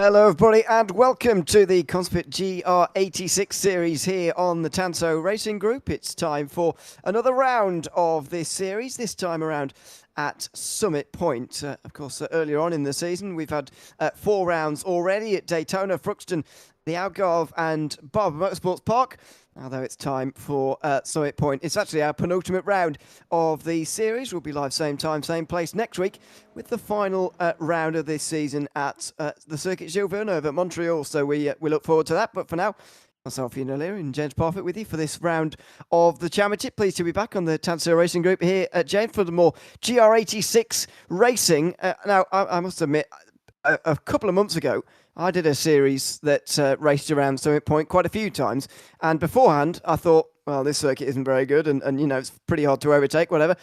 Hello everybody and welcome to the Conspit GR86 series here on the Tanso Racing Group. It's time for another round of this series, this time around at Summit Point. Of course, earlier on in the season we've had 4 rounds already at Daytona, Fruxton, the Algarve and Barber Motorsports Park. Although it's time for Summit Point. It's actually our penultimate round of the series. We'll be live same time, same place next week with the final round of this season at the Circuit Gilles Villeneuve at Montreal. So we look forward to that. But for now, myself, Ewan and James Parfitt with you for this round of the championship. Pleased to be back on the Tanso Racing Group here at James for the more GR86 racing. Now, I must admit, a couple of months ago, I did a series that raced around Summit Point quite a few times, and beforehand I thought, well, this circuit isn't very good, and you know, it's pretty hard to overtake, whatever.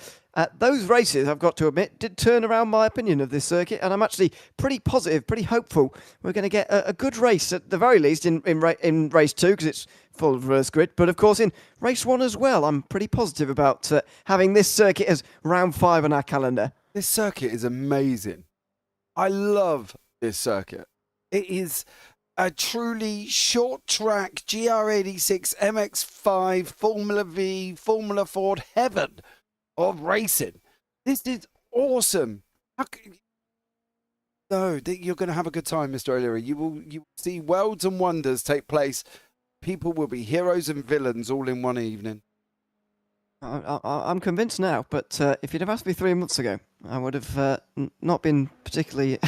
Those races, I've got to admit, did turn around my opinion of this circuit, and I'm actually pretty positive, pretty hopeful we're going to get a good race, at the very least, in race 2, because it's full of reverse grid, but of course in race 1 as well. I'm pretty positive about having this circuit as round 5 on our calendar. This circuit is amazing. I love this circuit. It is a truly short track GR86 MX5 Formula V Formula Ford heaven of racing. This is awesome. No, you're going to have a good time, Mr. O'Leary. You will see worlds and wonders take place. People will be heroes and villains all in one evening. I'm convinced now, but if you'd have asked me 3 months ago, I would have not been particularly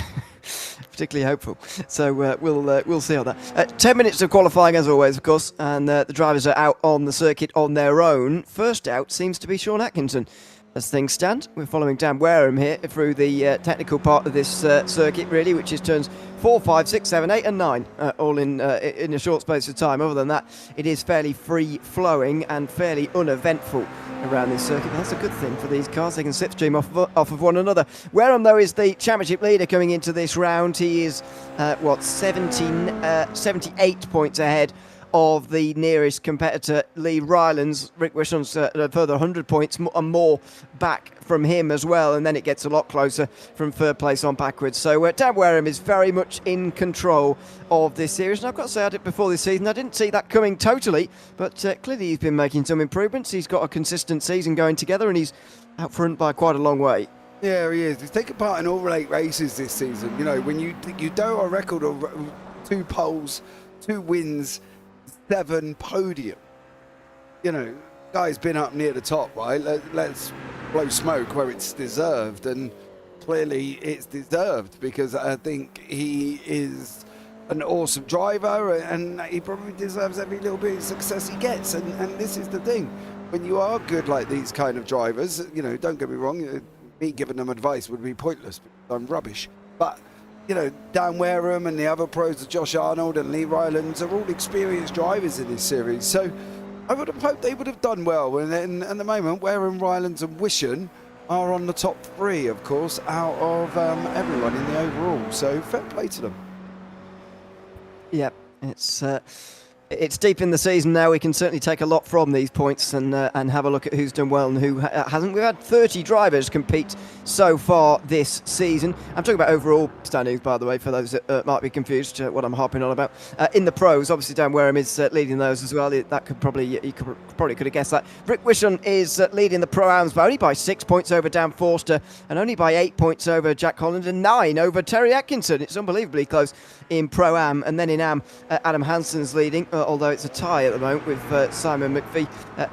hopeful. So we'll see on that. 10 minutes of qualifying as always, of course, and the drivers are out on the circuit on their own. First out seems to be Sean Atkinson. As things stand, we're following Dan Wareham here through the technical part of this circuit, really, which is turns 4, 5, 6, 7, 8 and 9, all in a short space of time. Other than that, it is fairly free-flowing and fairly uneventful around this circuit. That's a good thing for these cars. They can slipstream off of one another. Wareham, though, is the championship leader coming into this round. He is, 78 points ahead of the nearest competitor, Lee Rylands. Rick Wisham's a further 100 points and more back from him as well, and then it gets a lot closer from third place on backwards. So Dan Wareham is very much in control of this series, and I've got to say, I did before this season, I didn't see that coming totally, but clearly he's been making some improvements. He's got a consistent season going together, and he's out front by quite a long way. Yeah, he is. He's taken part in all 8 races this season. You know, when you do a record of 2 poles, 2 wins, 7 podium. You know, guy's been up near the top, right? Let's blow smoke where it's deserved, and clearly it's deserved because I think he is an awesome driver and he probably deserves every little bit of success he gets. And this is the thing, when you are good like these kind of drivers, you know, don't get me wrong, me giving them advice would be pointless because I'm rubbish, but you know, Dan Wareham and the other pros, Josh Arnold and Lee Rylands, are all experienced drivers in this series. So I would have hoped they would have done well. And at the moment, Wareham, Rylands and Wishan are on the top 3, of course, out of everyone in the overall. So fair play to them. Yeah, it's deep in the season now. We can certainly take a lot from these points and have a look at who's done well and who hasn't. We've had 30 drivers compete so far this season. I'm talking about overall standings, by the way, for those that might be confused what I'm harping on about. In the pros, obviously Dan Wareham is leading those as well. That could probably you could have guessed that. Rick Wishon is leading the pro-ams by only by 6 points over Dan Forster and only by 8 points over Jack Holland and 9 over Terry Atkinson. It's unbelievably close in pro-am, and then in am, Adam Hansen's leading. Although it's a tie at the moment with Simon McPhee.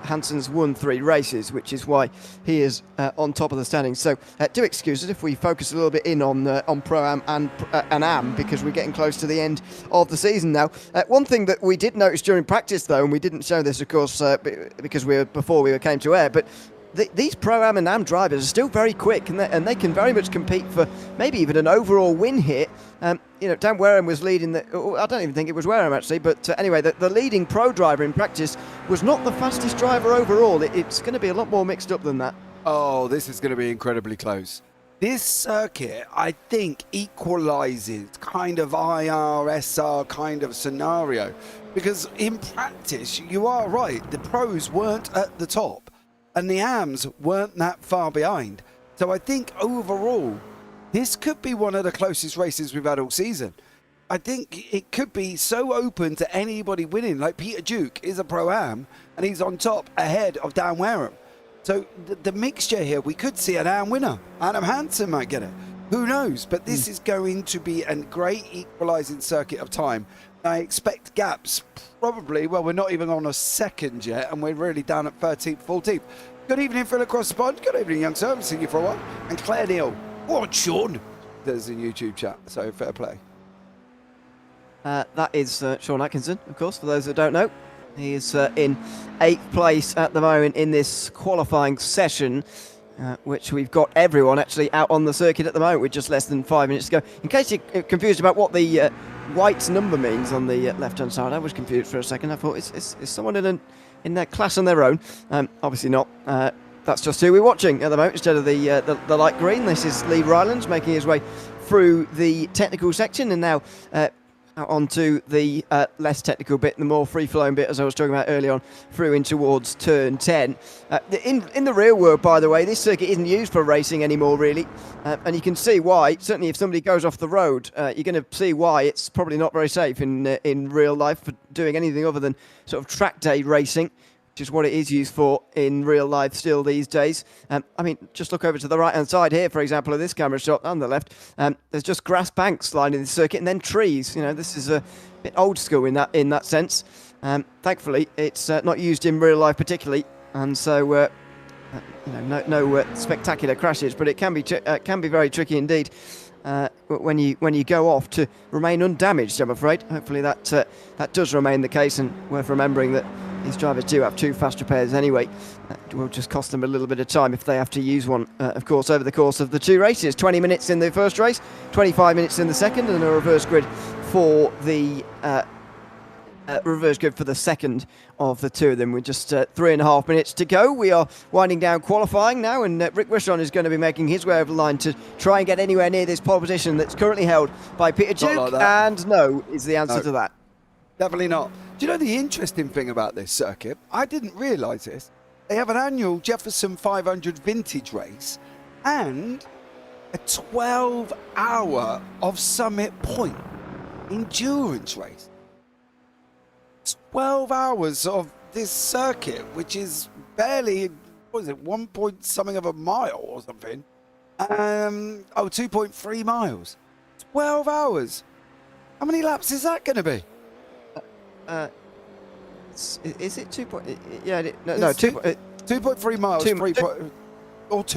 Hansen's won 3 races, which is why he is on top of the standings. So do excuse us if we focus a little bit in on Pro-Am and Am, because we're getting close to the end of the season now. One thing that we did notice during practice, though, and we didn't show this, of course, because before we came to air, but these Pro-Am and Am drivers are still very quick, and they can very much compete for maybe even an overall win here. You know, Dan Wareham was leading I don't even think it was Wareham actually, but anyway, the leading pro driver in practice was not the fastest driver overall. It's going to be a lot more mixed up than that. Oh, this is going to be incredibly close. This circuit, I think, equalises kind of IR-SR kind of scenario, because in practice, you are right, the pros weren't at the top and the AMs weren't that far behind. So I think overall, this could be one of the closest races we've had all season. I think it could be so open to anybody winning. Like Peter Duke is a Pro-Am, and he's on top ahead of Dan Wareham. So the mixture here, we could see an AM winner. Adam Hansen might get it. Who knows? But this is going to be a great equalising circuit of time. I expect gaps probably, well, we're not even on a second yet, and we're really down at 13th, 14th. Good evening, Phil across the pond. Good evening, young sir. I've seen you for a while. And Claire Neal. What, Sean? There's a YouTube chat, so fair play. That is Sean Atkinson, of course, for those that don't know. He is in 8th place at the moment in this qualifying session, which we've got everyone actually out on the circuit at the moment with just less than 5 minutes to go. In case you're confused about what the white number means on the left-hand side, I was confused for a second. I thought, is someone in their class on their own? Obviously not. That's just who we're watching at the moment instead of the light green. This is Lee Rylands making his way through the technical section, and now out onto the less technical bit, the more free-flowing bit, as I was talking about earlier on, through in towards turn 10. In the real world, by the way, this circuit isn't used for racing anymore, really, and you can see why. Certainly, if somebody goes off the road, you're going to see why it's probably not very safe in real life for doing anything other than sort of track day racing, which is what it is used for in real life still these days. I mean, just look over to the right-hand side here, for example, of this camera shot on the left. There's just grass banks lining the circuit and then trees. You know, this is a bit old school in that sense. Thankfully, it's not used in real life particularly, and so no spectacular crashes, but it can be very tricky indeed. When you go off to remain undamaged, I'm afraid. Hopefully that does remain the case, and worth remembering that these drivers do have 2 fast repairs anyway. It will just cost them a little bit of time if they have to use one, of course, over the course of the 2 races. 20 minutes in the first race, 25 minutes in the second, and a reverse grid for the second of the 2 of them with just 3.5 minutes to go. We are winding down qualifying now, and Rick Wishon is going to be making his way over the line to try and get anywhere near this pole position that's currently held by Peter Duke, and no is the answer to that. Definitely not. Do you know the interesting thing about this circuit? I didn't realise this. They have an annual Jefferson 500 vintage race and a 12-hour of Summit Point endurance race. 12 hours of this circuit, which is barely, 1 point something of a mile or something. 2.3 miles. 12 hours. How many laps is that going to be? Is it 2 point? Yeah, 2.3 miles. 2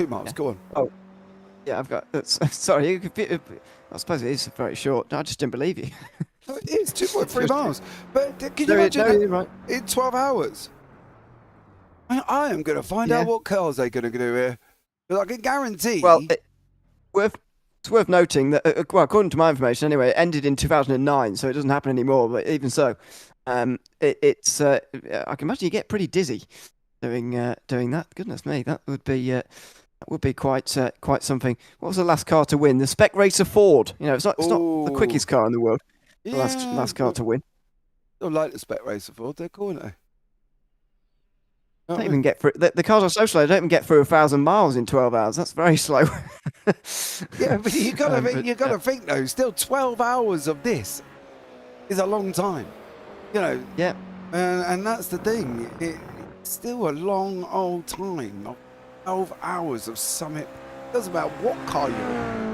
miles. Yeah. Go on. Oh, yeah, I've got. Sorry, I suppose it is very short. I just didn't believe you. No, it is 2.3 miles. But can you imagine right. in 12 hours? I am going to find out what cars they're going to do here. But I can guarantee. Well, it's worth noting that, according to my information anyway, it ended in 2009, so it doesn't happen anymore. But even so, it's I can imagine you get pretty dizzy doing that. Goodness me, that would be quite something. What was the last car to win? The Spec Racer Ford. You know, it's not the quickest car in the world. The last car to win. I like the Spec Racer Ford. They're cool, aren't they? Don't even get through. The cars are so slow. They don't even get through 1,000 miles in 12 hours. That's very slow. Yeah, but you got to think though. Still, 12 hours of this is a long time. You know. Yeah. And that's the thing. It's still a long old time. 12 hours of Summit. Doesn't matter what car you're in.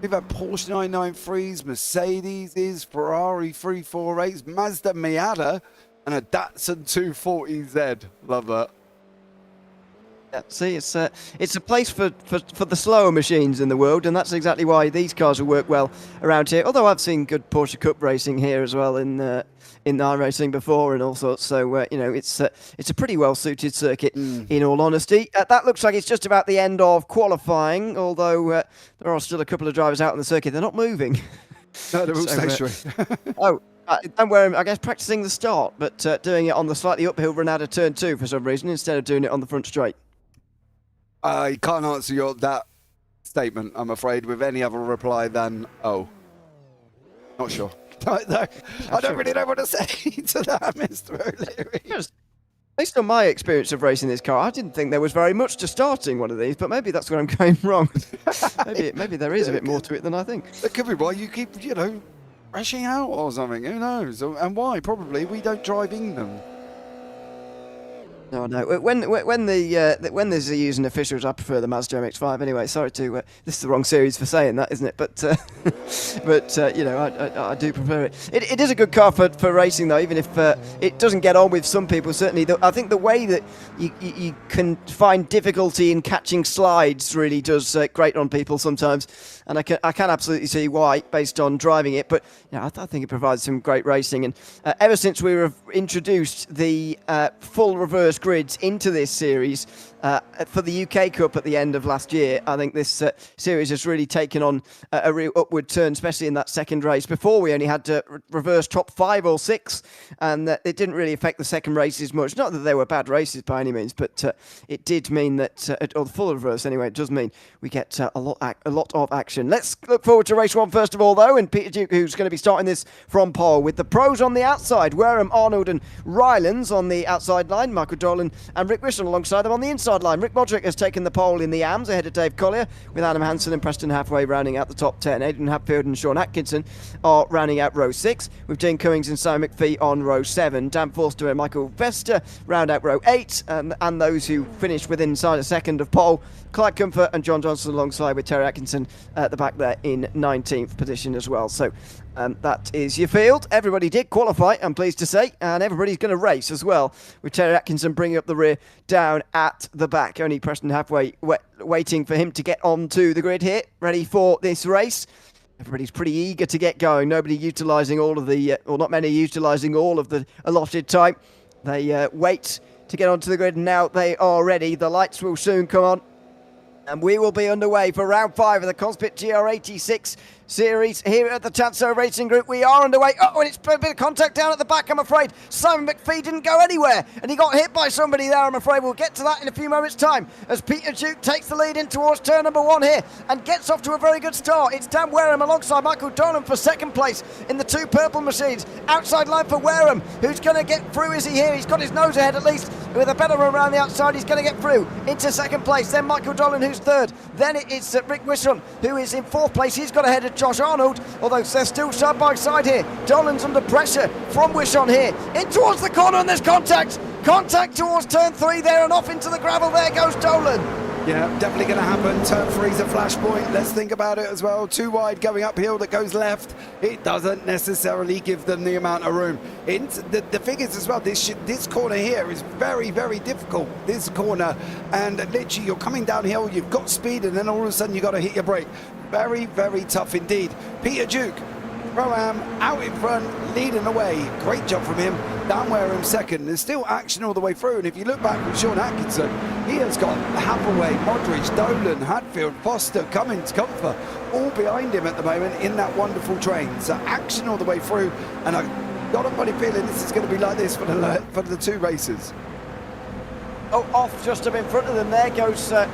We've had Porsche 993s, Mercedes, Ferrari 348s, Mazda Miata, and a Datsun 240Z. Love that. Yeah, see, it's a place for the slower machines in the world, and that's exactly why these cars will work well around here. Although I've seen good Porsche Cup racing here as well in iRacing before and all sorts. So it's a pretty well suited circuit. In all honesty, that looks like it's just about the end of qualifying. Although there are still a couple of drivers out on the circuit, they're not moving. No, they're all stationary. Don't worry, I guess practicing the start, but doing it on the slightly uphill run out of turn 2 for some reason instead of doing it on the front straight. I can't answer that statement, I'm afraid, with any other reply than, oh. Not sure. I don't really know what to say to that, Mr. O'Leary. Based on my experience of racing this car, I didn't think there was very much to starting one of these, but maybe that's where I'm going wrong. maybe there is a bit more to it than I think. That could be why you keep, crashing out or something. Who knows? And why? Probably we don't drive in them. No. When there's using officials, I prefer the Mazda MX-5 anyway. Sorry to this is the wrong series for saying that, isn't it? But you know, I do prefer it. It is a good car for racing though, even if it doesn't get on with some people. Certainly, I think the way that you can find difficulty in catching slides really does grate on people sometimes, and I can absolutely see why based on driving it. But you know, I think it provides some great racing, and ever since we have introduced the full reverse grids into this series for the UK Cup at the end of last year, I think this series has really taken on a real upward turn, especially in that second race. Before, we only had to reverse top 5 or 6, and it didn't really affect the second races much. Not that they were bad races by any means, but it did mean that, or the full reverse anyway, it does mean we get a lot of action. Let's look forward to race 1 first of all, though, and Peter Duke, who's going to be starting this from pole, with the pros on the outside, Wareham, Arnold and Rylands on the outside line, Michael Dolan and Rick Wishon alongside them on the inside line. Rick Modric has taken the pole in the AMS ahead of Dave Collier, with Adam Hansen and Preston Halfway rounding out the top 10. Aidan Hatfield and Sean Atkinson are rounding out row 6, with Dean Cummings and Simon McPhee on row 7. Dan Forster and Michael Vester round out row 8, and those who finished within inside a second of pole, Clyde Comfort and John Johnson alongside with Terry Atkinson at the back there in 19th position as well. So that is your field. Everybody did qualify, I'm pleased to say, and everybody's going to race as well, with Terry Atkinson bringing up the rear down at the back. Only Preston Halfway waiting for him to get onto the grid here, ready for this race. Everybody's pretty eager to get going. Nobody utilising all of the, or not many utilising all of the allotted time. They wait to get onto the grid, and now they are ready. The lights will soon come on, and we will be underway for round 5 of the Conspit GR86 series here at the Tanso Racing Group. We are underway. Oh, and it's a bit of contact down at the back, I'm afraid. Simon McPhee didn't go anywhere, and he got hit by somebody there, I'm afraid. We'll get to that in a few moments' time as Peter Duke takes the lead in towards turn number 1 here and gets off to a very good start. It's Dan Wareham alongside Michael Dolan for second place in the 2 purple machines. Outside line for Wareham, who's going to get through, is he here? He's got his nose ahead at least. With a better run around the outside, he's going to get through into second place. Then Michael Dolan, who's third. Then it's Rick Wishon, who is in 4th place. He's got ahead of Josh Arnold, although they're still side by side here. Dolan's under pressure from Wishon here. In towards the corner, and there's contact. Contact towards turn 3 there, and off into the gravel. There goes Dolan. Yeah, definitely going to happen. Turn 3's a flashpoint. Let's think about it as well. Too wide going uphill that goes left. It doesn't necessarily give them the amount of room. The thing is as well, this corner here is very, very difficult. This corner, and literally you're coming downhill, you've got speed, and then all of a sudden you've got to hit your brake. Very, very tough indeed. Peter Duke, Pro-Am out in front, leading away. Great job from him. Dan Wareham second. There's still action all the way through, and if you look back with Sean Atkinson, he has got Hathaway, Modric, Dolan, Hatfield, Foster, Cummins, Comfort, all behind him at the moment in that wonderful train. So action all the way through, and I've got a funny feeling this is going to be like this for the 2 races. Oh, off just up in front of them. There goes... yeah,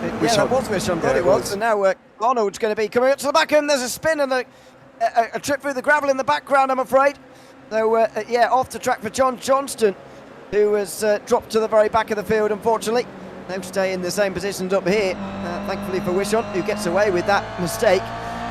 that was Wishon, I thought it was. And now Arnold's going to be coming up to the back of him. There's a spin and a trip through the gravel in the background, I'm afraid. So, yeah, off the track for John Johnston, who has dropped to the very back of the field, unfortunately. They'll stay in the same positions up here, thankfully for Wishon, who gets away with that mistake.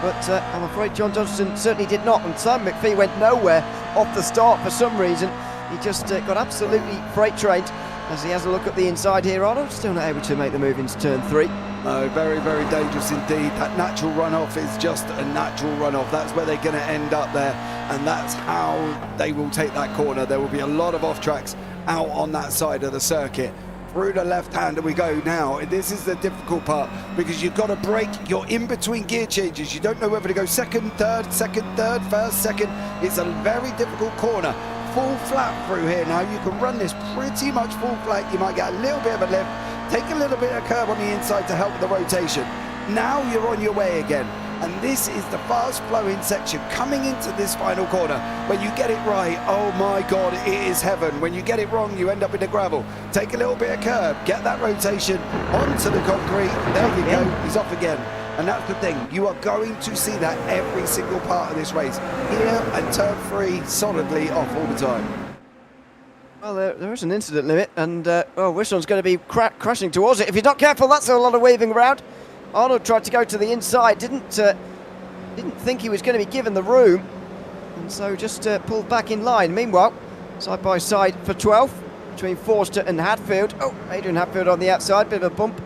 But I'm afraid John Johnston certainly did not. And Simon McPhee went nowhere off the start for some reason. He just got absolutely freight trained. As he has a look at the inside here, Arnold still not able to make the move into turn 3. No, very, very dangerous indeed. That natural runoff is just a natural runoff. That's where they're going to end up there, and that's how they will take that corner. There will be a lot of off-tracks out on that side of the circuit. Through the left-hander we go now. This is the difficult part, because you've got to brake. You're in between gear changes. You don't know whether to go second, third, first, second. It's a very difficult corner. Full flat through here now. You can run this pretty much full flat. You might get a little bit of a lift, take a little bit of curve on the inside to help with the rotation. Now you're on your way again, and this is the fast flowing section coming into this final corner. When you get it right, oh my god, it is heaven. When you get it wrong, you end up in the gravel. Take a little bit of curve, get that rotation onto the concrete. There you go, he's off again. And that's the thing, you are going to see that every single part of this race. Here and turn 3 solidly off all the time. Well, there is an incident limit, and Wishon's going to be crashing towards it. If you're not careful, that's a lot of weaving around. Arnold tried to go to the inside, didn't didn't think he was going to be given the room, and so just pulled back in line. Meanwhile, side by side for 12th between Forster and Hadfield. Oh, Adrian Hadfield on the outside, bit of a bump.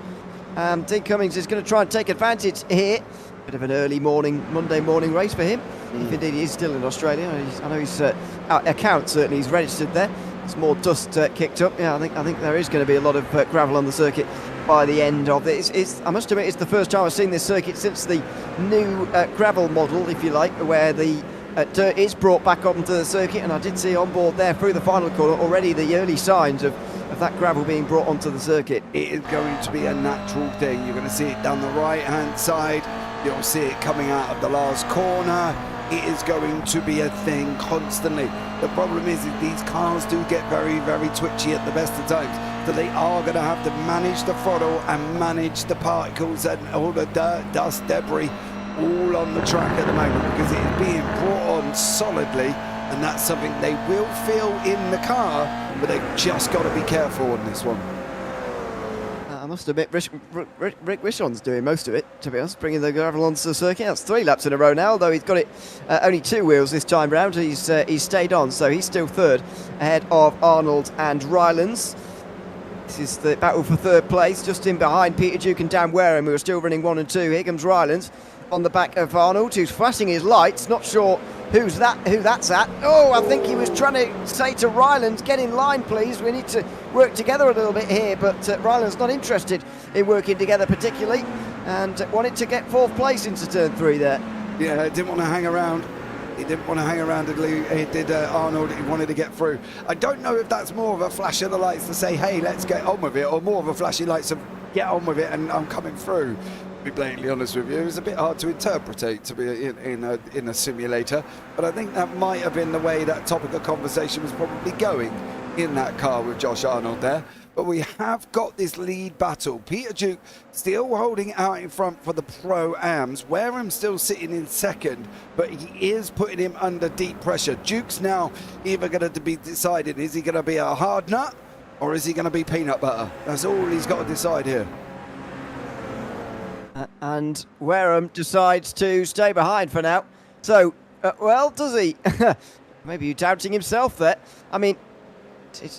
Dean Cummings is going to try and take advantage here. Bit of an early morning, Monday morning race for him, if indeed he is still in Australia. I know his account certainly he's registered there. There's more dust kicked up. Yeah, I think there is going to be a lot of gravel on the circuit by the end of it. I must admit, it's the first time I've seen this circuit since the new gravel model, if you like, where the dirt is brought back onto the circuit, and I did see on board there through the final corner already the early signs of that gravel being brought onto the circuit. It is going to be a natural thing. You're going to see it down the right-hand side. You'll see it coming out of the last corner. It is going to be a thing constantly. The problem is these cars do get very, very twitchy at the best of times. So they are going to have to manage the throttle and manage the particles and all the dirt, dust, debris, all on the track at the moment, because it is being brought on solidly, and that's something they will feel in the car, but they've just got to be careful on this one. I must admit, Rick Wishon's doing most of it, to be honest, bringing the gravel onto the circuit. That's 3 laps in a row now, although he's got it only 2 wheels this time round. He's stayed on, so he's still third, ahead of Arnold and Rylands. This is the battle for third place, just in behind Peter Duke and Dan Wareham, who are still running 1 and 2. Here comes Rylands on the back of Arnold, who's flashing his lights. Not sure who that's at. Oh, I think he was trying to say to Rylands, get in line, please. We need to work together a little bit here, but Rylands not interested in working together particularly, and wanted to get 4th place into turn 3 there. Yeah, didn't want to hang around. He didn't want to hang around, did Arnold. He wanted to get through. I don't know if that's more of a flash of the lights to say, hey, let's get on with it, or more of a flashy lights of get on with it and I'm coming through. To be blatantly honest with you, it was a bit hard to interpret to be in a simulator, but I think that might have been the way that topic of conversation was probably going in that car with Josh Arnold there. But we have got this lead battle. Peter Duke still holding out in front for the Pro-Ams. Wareham still sitting in second, but he is putting him under deep pressure. Duke's now either going to be deciding, is he going to be a hard nut or is he going to be peanut butter? That's all he's got to decide here. And Wareham decides to stay behind for now. So, well, does he? Maybe he's doubting himself there. I mean,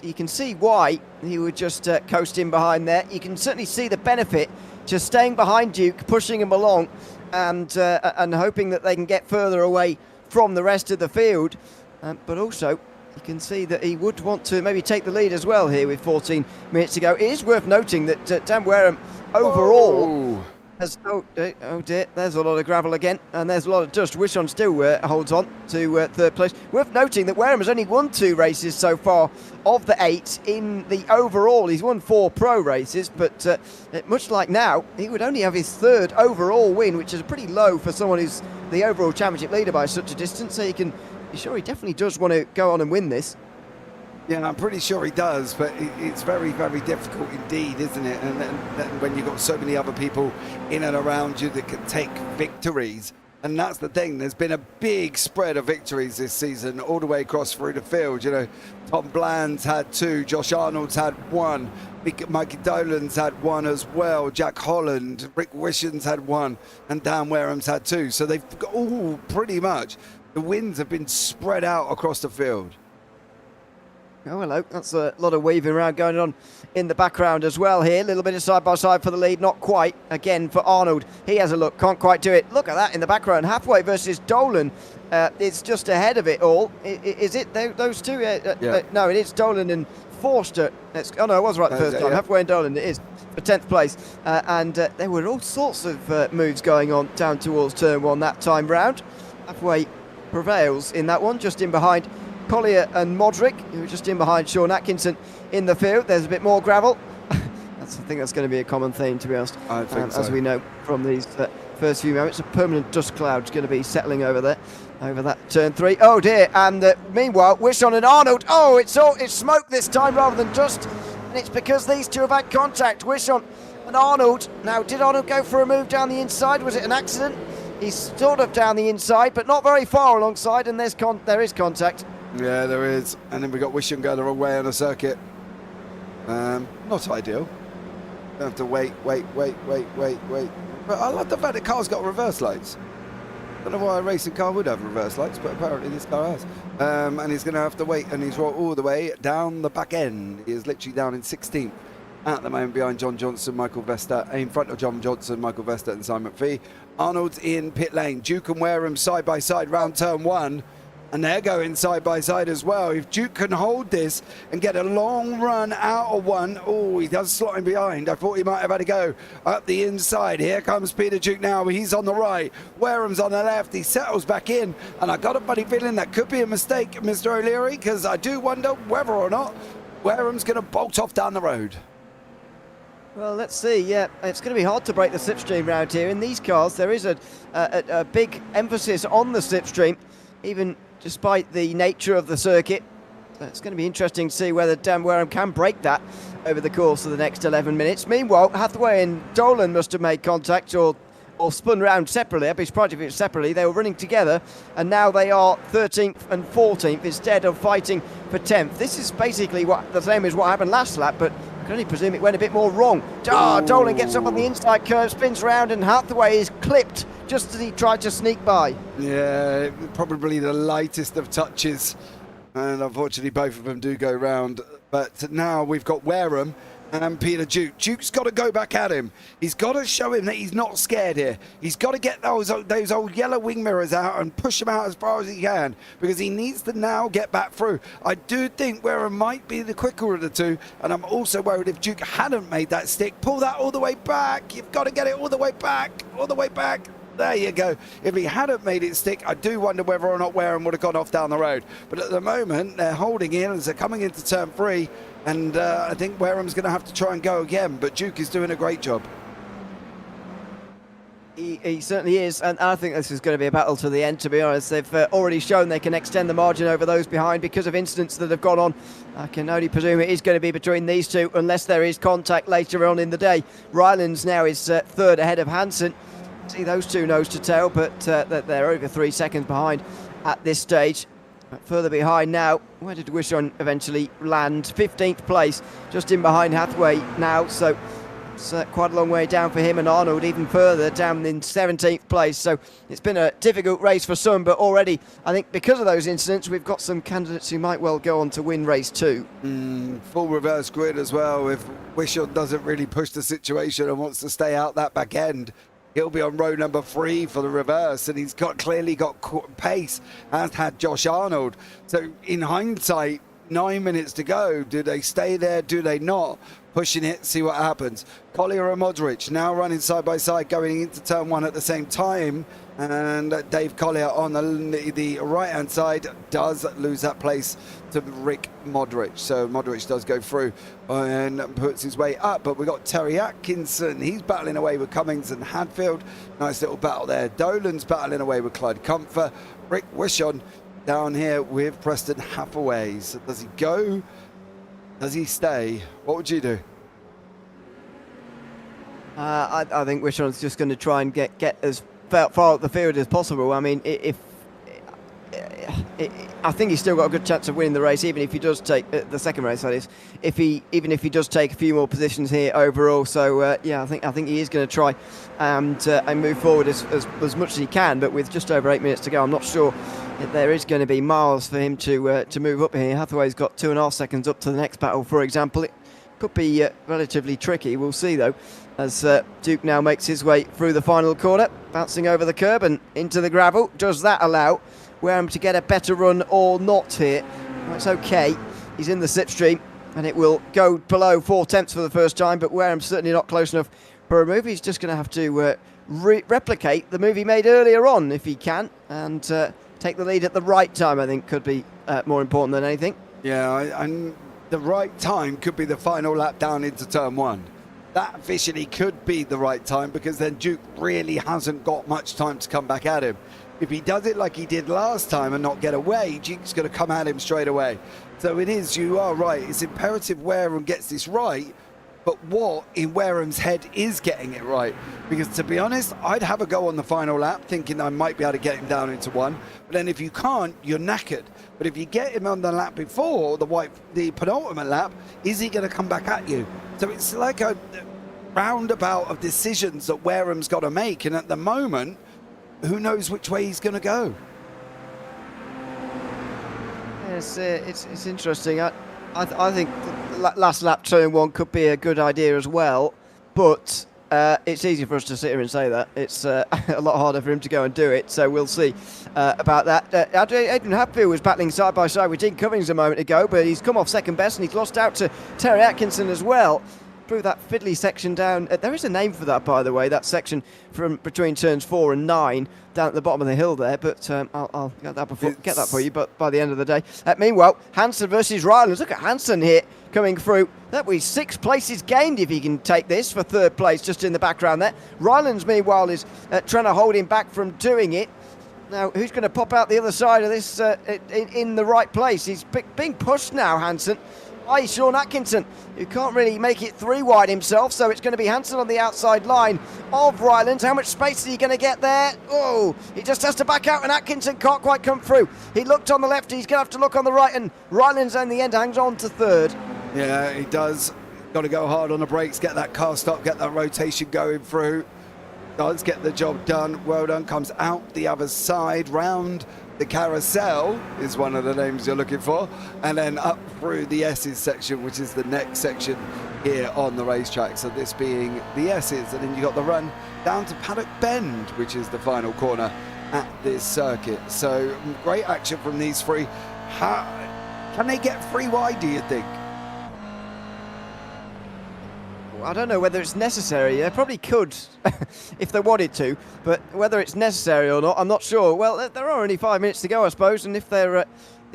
you can see why he would just coast in behind there. You can certainly see the benefit to staying behind Duke, pushing him along, and hoping that they can get further away from the rest of the field. But also, you can see that he would want to maybe take the lead as well here with 14 minutes to go. It is worth noting that Dan Wareham overall... Oh dear, there's a lot of gravel again, and there's a lot of dust. Wishon still holds on to third place. Worth noting that Wareham has only won 2 races so far of the 8 in the overall. He's won 4 pro races, but much like now, he would only have his 3rd overall win, which is pretty low for someone who's the overall championship leader by such a distance. So you can be sure he definitely does want to go on and win this. Yeah, I'm pretty sure he does, but it's very, very difficult indeed, isn't it? And then when you've got so many other people in and around you that can take victories, and that's the thing. There's been a big spread of victories this season, all the way across through the field. You know, Tom Bland's had 2, Josh Arnold's had 1, Mikey Dolan's had 1 as well, Jack Holland, Rick Wishon's had 1, and Dan Wareham's had 2. So they've got all pretty much, the wins have been spread out across the field. Oh, hello. That's a lot of weaving around going on in the background as well here. A little bit of side-by-side for the lead. Not quite. Again, for Arnold. He has a look. Can't quite do it. Look at that in the background. Halfway versus Dolan. It's just ahead of it all. Is it those two? Yeah. No, it is Dolan and Forster. Oh, no, I was right the first time. Yeah. Halfway and Dolan. It is for 10th place. And there were all sorts of moves going on down towards turn 1 that time round. Halfway prevails in that one. Just in behind Collier and Modric, who are just in behind Sean Atkinson in the field. There's a bit more gravel. I think that's going to be a common theme, to be honest. I think so. As we know from these first few moments, a permanent dust cloud's going to be settling over there, over that turn 3. Oh dear! And meanwhile, Wishon and Arnold. Oh, it's smoke this time rather than dust, and it's because these two have had contact. Wishon and Arnold. Now, did Arnold go for a move down the inside? Was it an accident? He's sort of down the inside, but not very far alongside, and there is contact. Yeah, there is. And then we got Wishon going the wrong way on a circuit. Not ideal. You have to wait. But I love the fact the car's got reverse lights. don't know why a racing car would have reverse lights, but apparently this car has. And he's going to have to wait, and he's all the way down the back end. He is literally down in 16th at the moment behind John Johnson, Michael Vesta, in front of John Johnson, Michael Vesta and Simon Fee. Arnold's in pit lane. Duke and Wareham side by side round turn 1. And they're going side by side as well. If Duke can hold this and get a long run out of 1, oh, he does slot in behind. I thought he might have had to go up the inside. Here comes Peter Duke now. He's on the right. Wareham's on the left. He settles back in. And I got a funny feeling that could be a mistake, Mr. O'Leary, because I do wonder whether or not Wareham's going to bolt off down the road. Well, let's see. Yeah, it's going to be hard to break the slipstream round here. In these cars, there is a big emphasis on the slipstream, even despite the nature of the circuit. It's going to be interesting to see whether Dan Wareham can break that over the course of the next 11 minutes. Meanwhile, Hathaway and Dolan must have made contact or spun round separately. I'd be surprised if it was separately. They were running together, and now they are 13th and 14th instead of fighting for 10th. This is basically the same as what happened last lap, but I can only presume it went a bit more wrong. Dolan gets up on the inside curve, spins round, and Hathaway is clipped just as he tried to sneak by. Yeah, probably the lightest of touches, and unfortunately both of them do go round. But now we've got Wareham and Peter Duke. Duke's got to go back at him. He's got to show him that he's not scared here. He's got to get those old yellow wing mirrors out and push them out as far as he can, because he needs to now get back through. I do think Wareham might be the quicker of the two, and I'm also worried if Duke hadn't made that stick. Pull that all the way back. You've got to get it all the way back. All the way back. There you go. If he hadn't made it stick, I do wonder whether or not Wareham would have gone off down the road. But at the moment, they're holding in as they're coming into turn 3. And I think Wareham's going to have to try and go again. But Duke is doing a great job. He certainly is, and I think this is going to be a battle to the end, to be honest. They've already shown they can extend the margin over those behind because of incidents that have gone on. I can only presume it is going to be between these two, unless there is contact later on in the day. Rylands now is third ahead of Hansen. See those two nose to tail, but they're over 3 seconds behind at this stage. But further behind now, where did Wishon eventually land? 15th place, just in behind Hathaway now, so it's quite a long way down for him, and Arnold even further down in 17th place. So it's been a difficult race for some, but already I think because of those incidents we've got some candidates who might well go on to win race 2. Full reverse grid as well. If Wishon doesn't really push the situation and wants to stay out that back end, he'll be on row number 3 for the reverse, and he's clearly got pace, as had Josh Arnold. So in hindsight, 9 minutes to go. Do they stay there? Do they not? Pushing it, see what happens. Collier and Modric now running side by side, going into turn 1 at the same time. And Dave Collier on the right-hand side does lose that place to Rick Modric. So Modric does go through and puts his way up. But we've got Terry Atkinson. He's battling away with Cummings and Hadfield. Nice little battle there. Dolan's battling away with Clyde Comfort. Rick Wishon down here with Preston Hathaway. So does he go? Does he stay? What would you do? I think Wishon's just going to try and get as far up the field as possible. I mean, I think he's still got a good chance of winning the race, even if he does take the second race. That is, even if he does take a few more positions here overall. So yeah, I think he is going to try and move forward as much as he can. But with just over 8 minutes to go, I'm not sure that there is going to be miles for him to move up here. Hathaway's got 2.5 seconds up to the next battle, for example. It could be relatively tricky. We'll see though, as Duke now makes his way through the final corner, bouncing over the curb and into the gravel. Does that allow Wareham to get a better run or not here? Well, it's okay. He's in the slipstream, and it will go below 4/10 for the first time, but Wareham's certainly not close enough for a move. He's just going to have to replicate the move he made earlier on, if he can, and take the lead at the right time, I think, could be more important than anything. Yeah, and the right time could be the final lap down into turn 1. That officially could be the right time, because then Duke really hasn't got much time to come back at him. If he does it like he did last time and not get away, Duke's going to come at him straight away. So it is, you are right, it's imperative Wareham gets this right, but what in Wareham's head is getting it right? Because to be honest, I'd have a go on the final lap thinking I might be able to get him down into 1, but then if you can't, you're knackered. But if you get him on the lap before, the penultimate lap, is he going to come back at you? So it's like a roundabout of decisions that Wareham's got to make, and at the moment, who knows which way he's going to go. It's interesting. I think the last lap turn one could be a good idea as well, but it's easy for us to sit here and say that. It's a lot harder for him to go and do it, so we'll see about that. Adrian Hatfield was battling side by side with Dean Cummings a moment ago, but he's come off second best and he's lost out to Terry Atkinson as well. Through that fiddly section down. There is a name for that, by the way, that section from between turns 4 and 9 down at the bottom of the hill there, but I'll get that for you but by the end of the day. Meanwhile, Hansen versus Rylands. Look at Hansen here coming through. That'll be 6 places gained if he can take this for third place just in the background there. Rylands, meanwhile, is trying to hold him back from doing it. Now, who's going to pop out the other side of this in the right place? He's being pushed now, Hansen. By Sean Atkinson, who can't really make it 3 wide himself, so it's going to be Hansen on the outside line of Rylands. How much space is he going to get there? Oh, he just has to back out and Atkinson can't quite come through. He looked on the left, he's going to have to look on the right, and Rylands in the end hangs on to third. Yeah, he does. Got to go hard on the brakes, get that car stop, get that rotation going through. Does get the job done. Well done. Comes out the other side, round the carousel is one of the names you're looking for, and then up through the S's section, which is the next section here on the racetrack. So this being the S's, and then you got the run down to Paddock Bend, which is the final corner at this circuit. So great action from these 3. Can they get 3 wide, do you think? I don't know whether it's necessary. They probably could if they wanted to, but whether it's necessary or not, I'm not sure. Well, there are only 5 minutes to go, I suppose, and if they're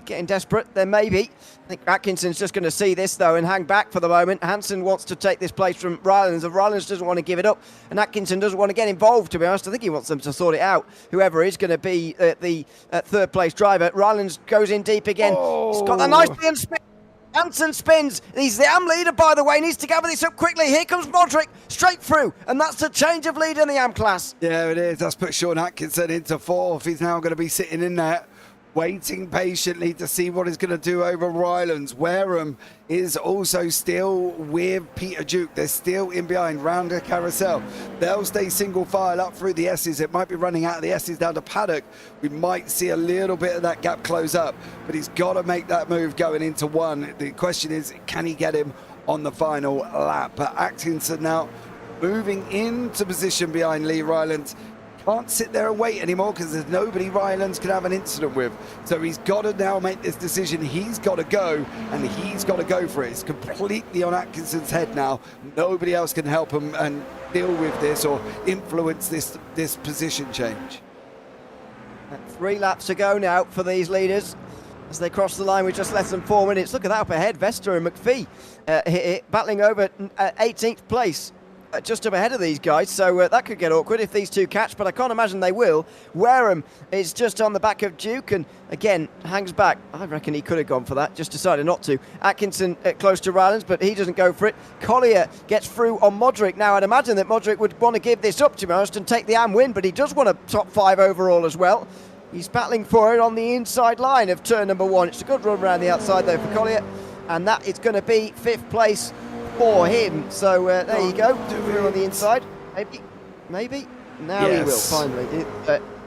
getting desperate, then maybe. I think Atkinson's just going to see this, though, and hang back for the moment. Hansen wants to take this place from Rylands, and Rylands doesn't want to give it up, and Atkinson doesn't want to get involved, to be honest. I think he wants them to sort it out, whoever is going to be the third-place driver. Rylands goes in deep again. Oh. He's got that nice spin. Hansen spins. He's the AM leader, by the way. Needs to gather this up quickly. Here comes Modric straight through, and that's the change of lead in the AM class. Yeah, it is. That's put Sean Atkinson into 4th. He's now going to be sitting in there, waiting patiently to see what he's going to do over Rylands. Wareham is also still with Peter Duke. They're still in behind, round the carousel. They'll stay single file up through the S's. It might be running out of the S's down to Paddock. We might see a little bit of that gap close up, but he's got to make that move going into 1. The question is, can he get him on the final lap? But Atkinson now moving into position behind Lee Rylands. Can't sit there and wait anymore because there's nobody Rylands can have an incident with. So he's got to now make this decision. He's got to go, and he's got to go for it. It's completely on Atkinson's head now. Nobody else can help him and deal with this or influence this position change. 3 laps to go now for these leaders as they cross the line with just less than 4 minutes. Look at that up ahead. Vesta and McPhee battling over 18th place. Just up ahead of these guys, so that could get awkward if these two catch, but I can't imagine they will. Wareham is just on the back of Duke and again hangs back. I reckon he could have gone for that, just decided not to. Atkinson close to Rylands, but he doesn't go for it. Collier gets through on Modric. Now I'd imagine that Modric would want to give this up, to be honest, and take the AM win, but he does want a top 5 overall as well. He's battling for it on the inside line of turn number 1. It's a good run around the outside though for Collier, and that is going to be 5th place for him. So there you go, through on the inside. Maybe. Now yes. He will, finally.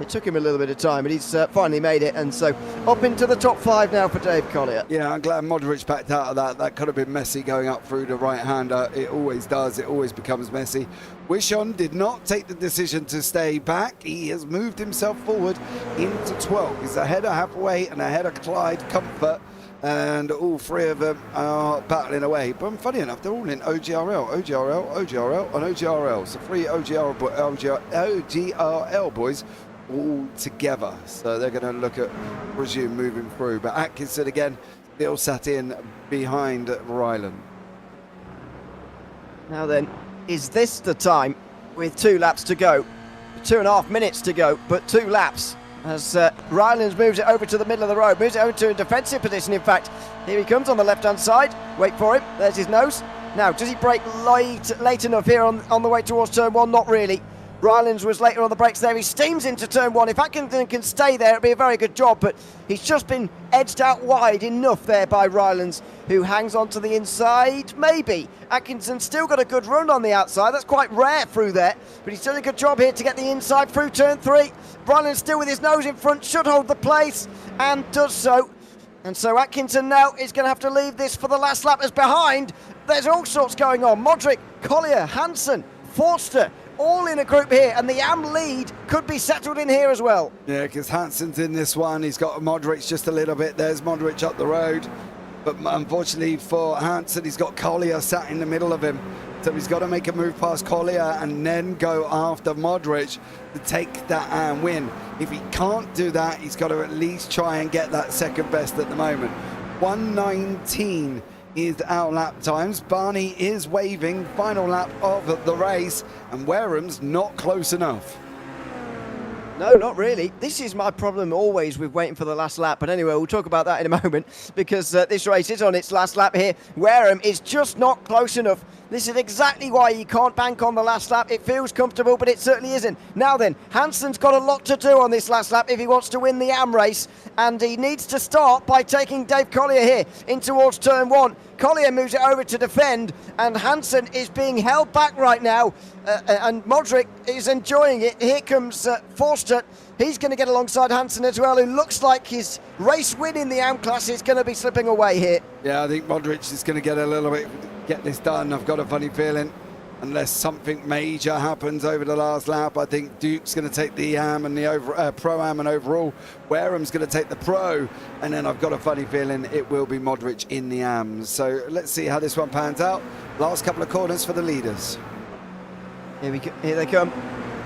It took him a little bit of time, but he's finally made it, and so up into the top 5 now for Dave Collier. Yeah, I'm glad Modric backed out of that. That could have been messy going up through the right-hander. It always does. It always becomes messy. Wishon did not take the decision to stay back. He has moved himself forward into 12. He's ahead of Hathaway and ahead of Clyde Comfort, and all 3 of them are battling away. But funny enough, they're all in OGRL, and OGRL. So 3 OGRL boys all together. So they're going to look at, presume, moving through. But Atkinson, again, still sat in behind Ryland. Now then, is this the time with 2 laps to go? 2.5 minutes to go, but 2 laps. As Rylands moves it over to the middle of the road, moves it over to a defensive position, in fact. Here he comes on the left-hand side. Wait for him. There's his nose. Now, does he brake late enough here on the way towards turn 1? Not really. Rylands was later on the brakes there. He steams into turn 1. If Atkinson can stay there, it'll be a very good job, but he's just been edged out wide enough there by Rylands, who hangs on to the inside. Maybe. Atkinson still got a good run on the outside. That's quite rare through there, but he's done a good job here to get the inside through turn 3. Rylands still with his nose in front, should hold the place, and does so. And so Atkinson now is going to have to leave this for the last lap. As behind, there's all sorts going on. Modric, Collier, Hansen, Forster, all in a group here, and the AM lead could be settled in here as well. Yeah, because Hansen's in this one. He's got Modric just a little bit. There's Modric up the road. But unfortunately for Hansen, he's got Collier sat in the middle of him. So he's got to make a move past Collier and then go after Modric to take that AM win. If he can't do that, he's got to at least try and get that second best at the moment. 1:19 is our lap times. Barney is waving, final lap of the race, and Wareham's not close enough. No, not really. This is my problem always with waiting for the last lap. But anyway, we'll talk about that in a moment, because this race is on its last lap here. Wareham is just not close enough. This is exactly why you can't bank on the last lap. It feels comfortable, but it certainly isn't. Now then, Hansen's got a lot to do on this last lap if he wants to win the AM race, and he needs to start by taking Dave Collier here in towards turn 1. Collier moves it over to defend, and Hansen is being held back right now, and Modric is enjoying it. Here comes Forster. He's going to get alongside Hansen as well, who looks like his race win in the AM class is going to be slipping away here. Yeah, I think Modric is going to get this done. I've got a funny feeling, unless something major happens over the last lap. I think Duke's going to take the AM and the Pro-Am and overall. Wareham's going to take the Pro, and then I've got a funny feeling it will be Modric in the AM. So let's see how this one pans out. Last couple of corners for the leaders. Here they come.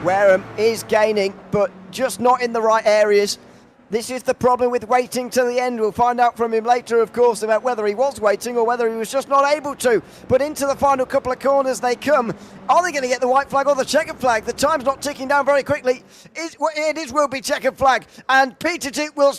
Wareham is gaining, but just not in the right areas. This is the problem with waiting till the end. We'll find out from him later, of course, about whether he was waiting or whether he was just not able to. But into the final couple of corners they come. Are they going to get the white flag or the checkered flag? The time's not ticking down very quickly. It will be checkered flag. And Peter Duke will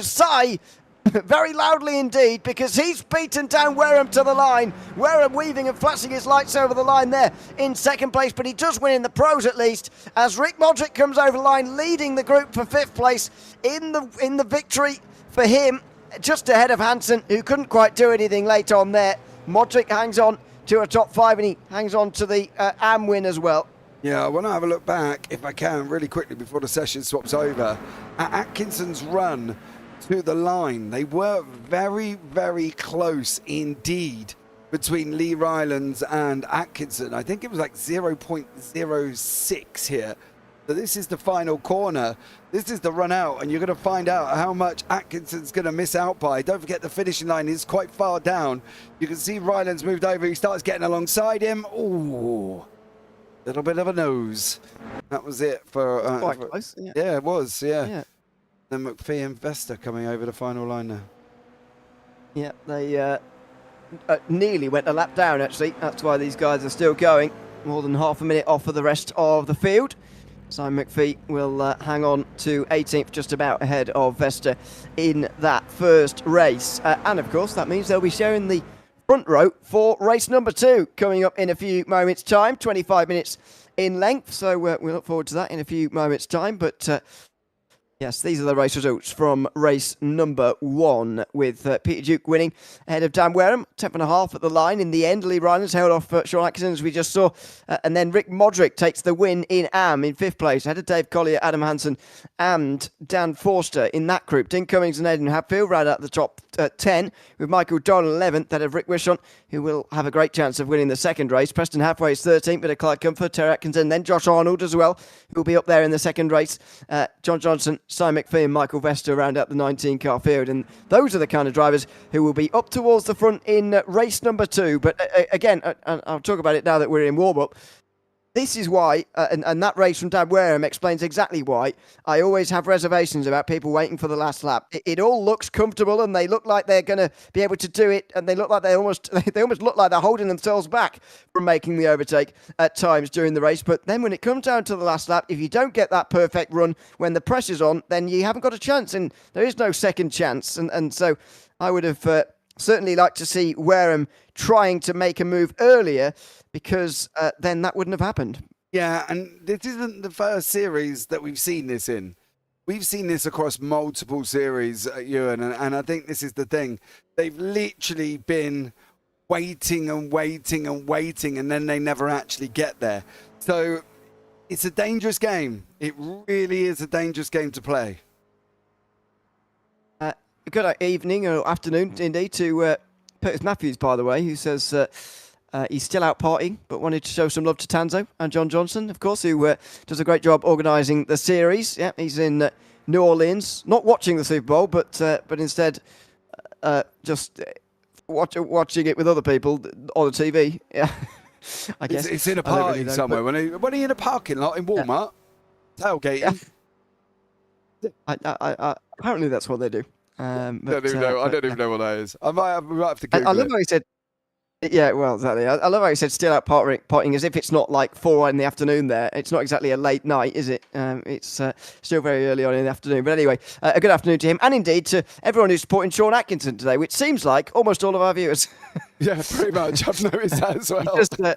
sigh very loudly indeed, because he's beaten down Wareham to the line. Wareham weaving and flashing his lights over the line there in second place, but he does win in the pros at least, as Rick Modric comes over the line, leading the group for 5th place in the victory for him, just ahead of Hansen, who couldn't quite do anything late on there. Modric hangs on to a top 5, and he hangs on to the AM win as well. Yeah, I want to have a look back, if I can, really quickly before the session swaps over, at Atkinson's run to the line. They were very, very close indeed between Lee Rylands and Atkinson. I think it was like 0.06 here. So this is the final corner. This is the run out, and you're going to find out how much Atkinson's going to miss out by. Don't forget the finishing line is quite far down. You can see Rylands moved over. He starts getting alongside him. Ooh, little bit of a nose. That was it for... quite close. Yeah, it was, yeah. Then McPhee and Vesta coming over the final line now. Yeah, they nearly went a lap down, actually. That's why these guys are still going. More than half a minute off of the rest of the field. Simon McPhee will hang on to 18th, just about ahead of Vesta in that first race. And, of course, that means they'll be sharing the front row for race number 2 coming up in a few moments' time. 25 minutes in length, so we'll look forward to that in a few moments' time. But... yes, these are the race results from race number 1, with Peter Duke winning ahead of Dan Wareham, 10th and a half at the line. In the end, Lee Rylands held off Sean Atkinson, as we just saw, and then Rick Modric takes the win in AM in 5th place, ahead of Dave Collier, Adam Hansen and Dan Forster in that group. Dean Cummings and Aidan Hadfield right at the top 10, with Michael Dolan 11th, ahead of Rick Wishon, who will have a great chance of winning the second race. Preston Halfway is 13th, with Clyde Comfort, Terry Atkinson, then Josh Arnold as well, who will be up there in the second race. John Johnson, Simon McPhee and Michael Vester round out the 19-car field, and those are the kind of drivers who will be up towards the front in race number 2. But again, I'll talk about it now that we're in warm-up. This is why, and that race from Dan Wareham explains exactly why, I always have reservations about people waiting for the last lap. It all looks comfortable, and they look like they're going to be able to do it, and they look like they almost look like they're holding themselves back from making the overtake at times during the race. But then when it comes down to the last lap, if you don't get that perfect run when the pressure's on, then you haven't got a chance, and there is no second chance. And so I would have certainly liked to see Wareham trying to make a move earlier, because then that wouldn't have happened. Yeah, and this isn't the first series that we've seen this in. We've seen this across multiple series, Ewan, and I think this is the thing. They've literally been waiting and waiting and waiting, and then they never actually get there. So it's a dangerous game. It really is a dangerous game to play. Good evening or afternoon, indeed, to Curtis Matthews, by the way, who says he's still out partying, but wanted to show some love to Tanso and John Johnson, of course, who does a great job organising the series. Yeah, he's in New Orleans, not watching the Super Bowl, but instead just watching it with other people on the TV. Yeah, I guess it's in a party really somewhere. When are you in a parking lot in Walmart, tailgating? I apparently that's what they do. I don't even know what that is. I might have to Google I love how he said. Yeah, well, exactly. I love how he said still out partying as if it's not like 4 in the afternoon there. It's not exactly a late night, is it? It's still very early on in the afternoon. But anyway, a good afternoon to him and indeed to everyone who's supporting Sean Atkinson today, which seems like almost all of our viewers. Yeah, pretty much. I've noticed that as well.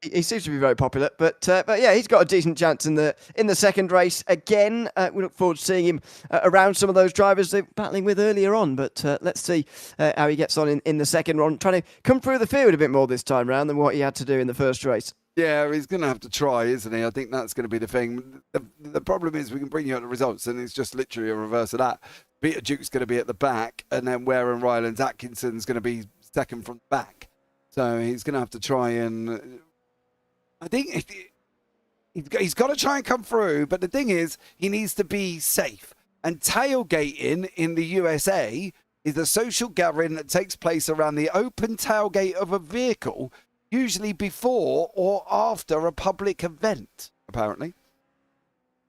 He seems to be very popular, but yeah, he's got a decent chance in the second race again. We look forward to seeing him around some of those drivers they're battling with earlier on. But let's see how he gets on in the second run, trying to come through the field a bit more this time round than what he had to do in the first race. Yeah, he's going to have to try, isn't he? I think that's going to be the thing. The problem is we can bring you out the results, and it's just literally a reverse of that. Peter Duke's going to be at the back, and then Ware and Rylands Atkinson's going to be second from the back. So he's going to have to try and... I think he's got to try and come through, but the thing is, he needs to be safe. And tailgating in the USA is a social gathering that takes place around the open tailgate of a vehicle, usually before or after a public event, apparently.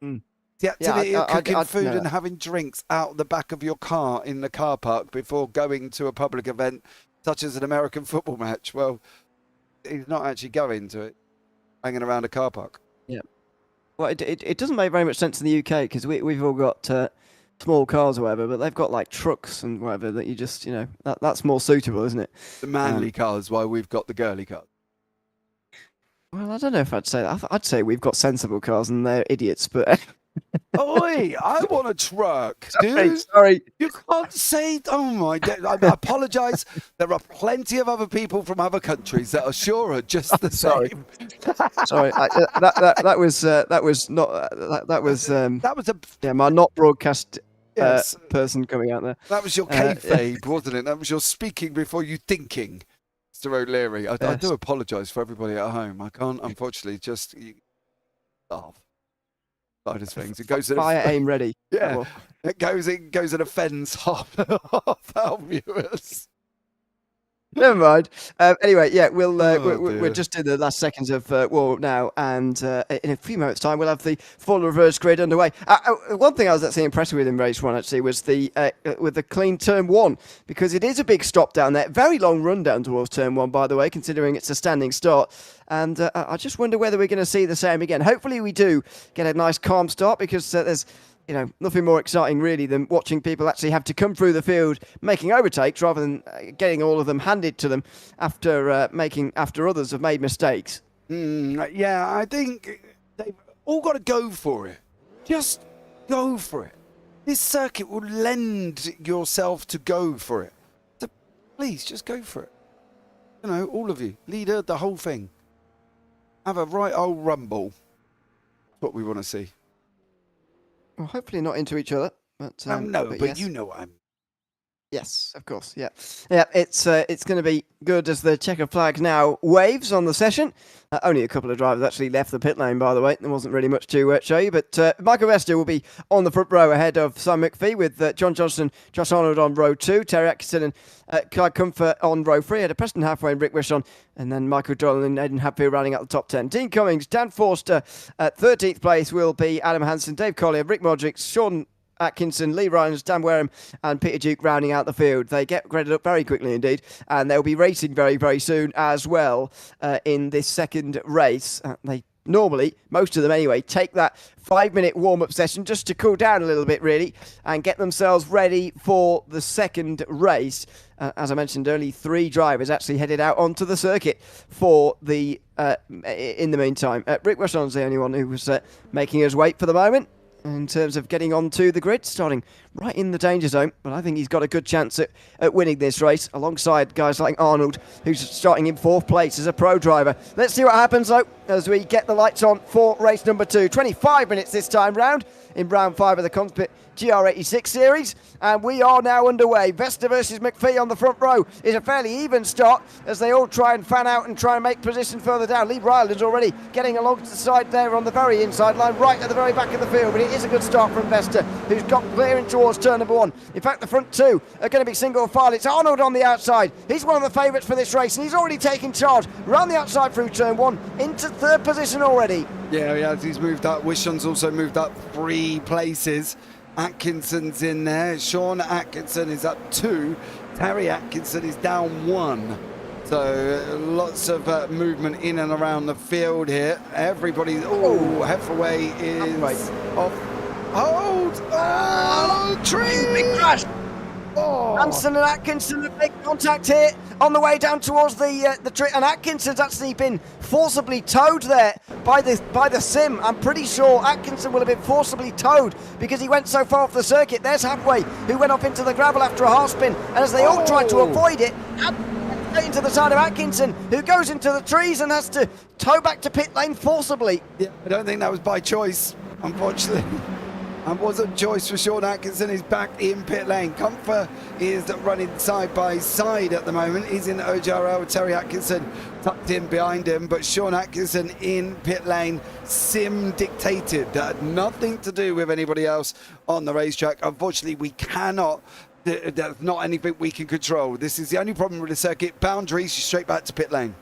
The activity of cooking food and having drinks out the back of your car in the car park before going to a public event, such as an American football match. Well, he's not actually going to it. Hanging around a car park. Yeah. Well, it doesn't make very much sense in the UK because we've all got small cars or whatever, but they've got like trucks and whatever that you just, that's more suitable, isn't it? The manly cars, while we've got the girly cars. Well, I don't know if I'd say that. I'd say we've got sensible cars and they're idiots, but... Oi, I want a truck, dude. Sorry. You can't say, oh my God. I apologise. There are plenty of other people from other countries that are sure are just the same. Sorry. That was my not broadcast person coming out there. That was your kayfabe, wasn't it? That was your speaking before you thinking, Mr. O'Leary. I do apologise for everybody at home. I can't, unfortunately, just laugh. Things. It goes fire aim ready. Yeah, it goes and offends half our viewers. Never mind. Anyway, yeah, we're just in the last seconds of war now, and in a few moments' time, we'll have the full reverse grid underway. One thing I was actually impressed with in race one, actually, was with the clean turn one, because it is a big stop down there. Very long run down towards turn one, by the way, considering it's a standing start. And I just wonder whether we're going to see the same again. Hopefully we do get a nice calm start, because there's nothing more exciting really than watching people actually have to come through the field making overtakes rather than getting all of them handed to them after others have made mistakes. Yeah, I think they've all got to go for it. Just go for it. This circuit will lend yourself to go for it. So please, just go for it. All of you. Leader, the whole thing. Have a right old rumble. That's what we want to see. Well, hopefully not into each other. But yes. You know what I mean. Yes, of course. Yeah. It's going to be good as the checker flag now waves on the session. Only a couple of drivers actually left the pit lane, by the way. There wasn't really much to show you, but Michael Vesta will be on the front row ahead of Simon McPhee, with John Johnson, Josh Arnold on row 2, Terry Atkinson and Clyde Comfort on row 3, ahead of Preston Halfway and Rick Wish on, and then Michael Dolan and Aidan Hadfield rounding out the top 10. Dean Cummings, Dan Forster at 13th place will be Adam Hansen, Dave Collier, Rick Modric, Sean Atkinson, Lee Ryans, Dan Wareham and Peter Duke rounding out the field. They get graded up very quickly indeed, and they'll be racing very, very soon as well in this second race. They normally, most of them anyway, take that 5-minute warm-up session just to cool down a little bit, really, and get themselves ready for the second race. As I mentioned, only 3 drivers actually headed out onto the circuit for the in the meantime. Rick Wishon's the only one who was making us wait for the moment in terms of getting onto the grid, starting right in the danger zone. But I think he's got a good chance at winning this race, alongside guys like Arnold, who's starting in 4th place as a pro driver. Let's see what happens, though, as we get the lights on for race number 2. 25 minutes this time round in round 5 of the Conspit GR86 series, and we are now underway. Vesta versus McPhee on the front row is a fairly even start as they all try and fan out and try and make position further down. Lee Ryland's already getting along to the side there on the very inside line, right at the very back of the field, but it is a good start from Vesta, who's got clearing towards turn number 1. In fact, the front 2 are going to be single file. It's Arnold on the outside. He's one of the favourites for this race, and he's already taken charge around the outside through turn 1 into 3rd position already. Yeah, he's moved up. Wishon's also moved up 3 places. Atkinson's in there. Sean Atkinson is up 2. Terry Atkinson is down 1. So lots of movement in and around the field here. Everybody. Oh, Hefferway is off. Hold! Oh, tree! Big crash! Oh. Hanson and Atkinson have made contact here on the way down towards the tree, and Atkinson's actually been forcibly towed there by the sim. I'm pretty sure Atkinson will have been forcibly towed because he went so far off the circuit. There's Halfway, who went off into the gravel after a half spin, and as they all tried to avoid it, into the side of Atkinson, who goes into the trees and has to tow back to pit lane forcibly. Yeah, I don't think that was by choice, unfortunately. And wasn't choice for Sean Atkinson. He's back in pit lane. Comfort is running side by side at the moment. He's in OJRL with Terry Atkinson tucked in behind him, but Sean Atkinson in pit lane, sim dictated. That had nothing to do with anybody else on the racetrack. Unfortunately, we cannot. That's not anything we can control. This is the only problem with the circuit. Boundaries, straight back to pit lane.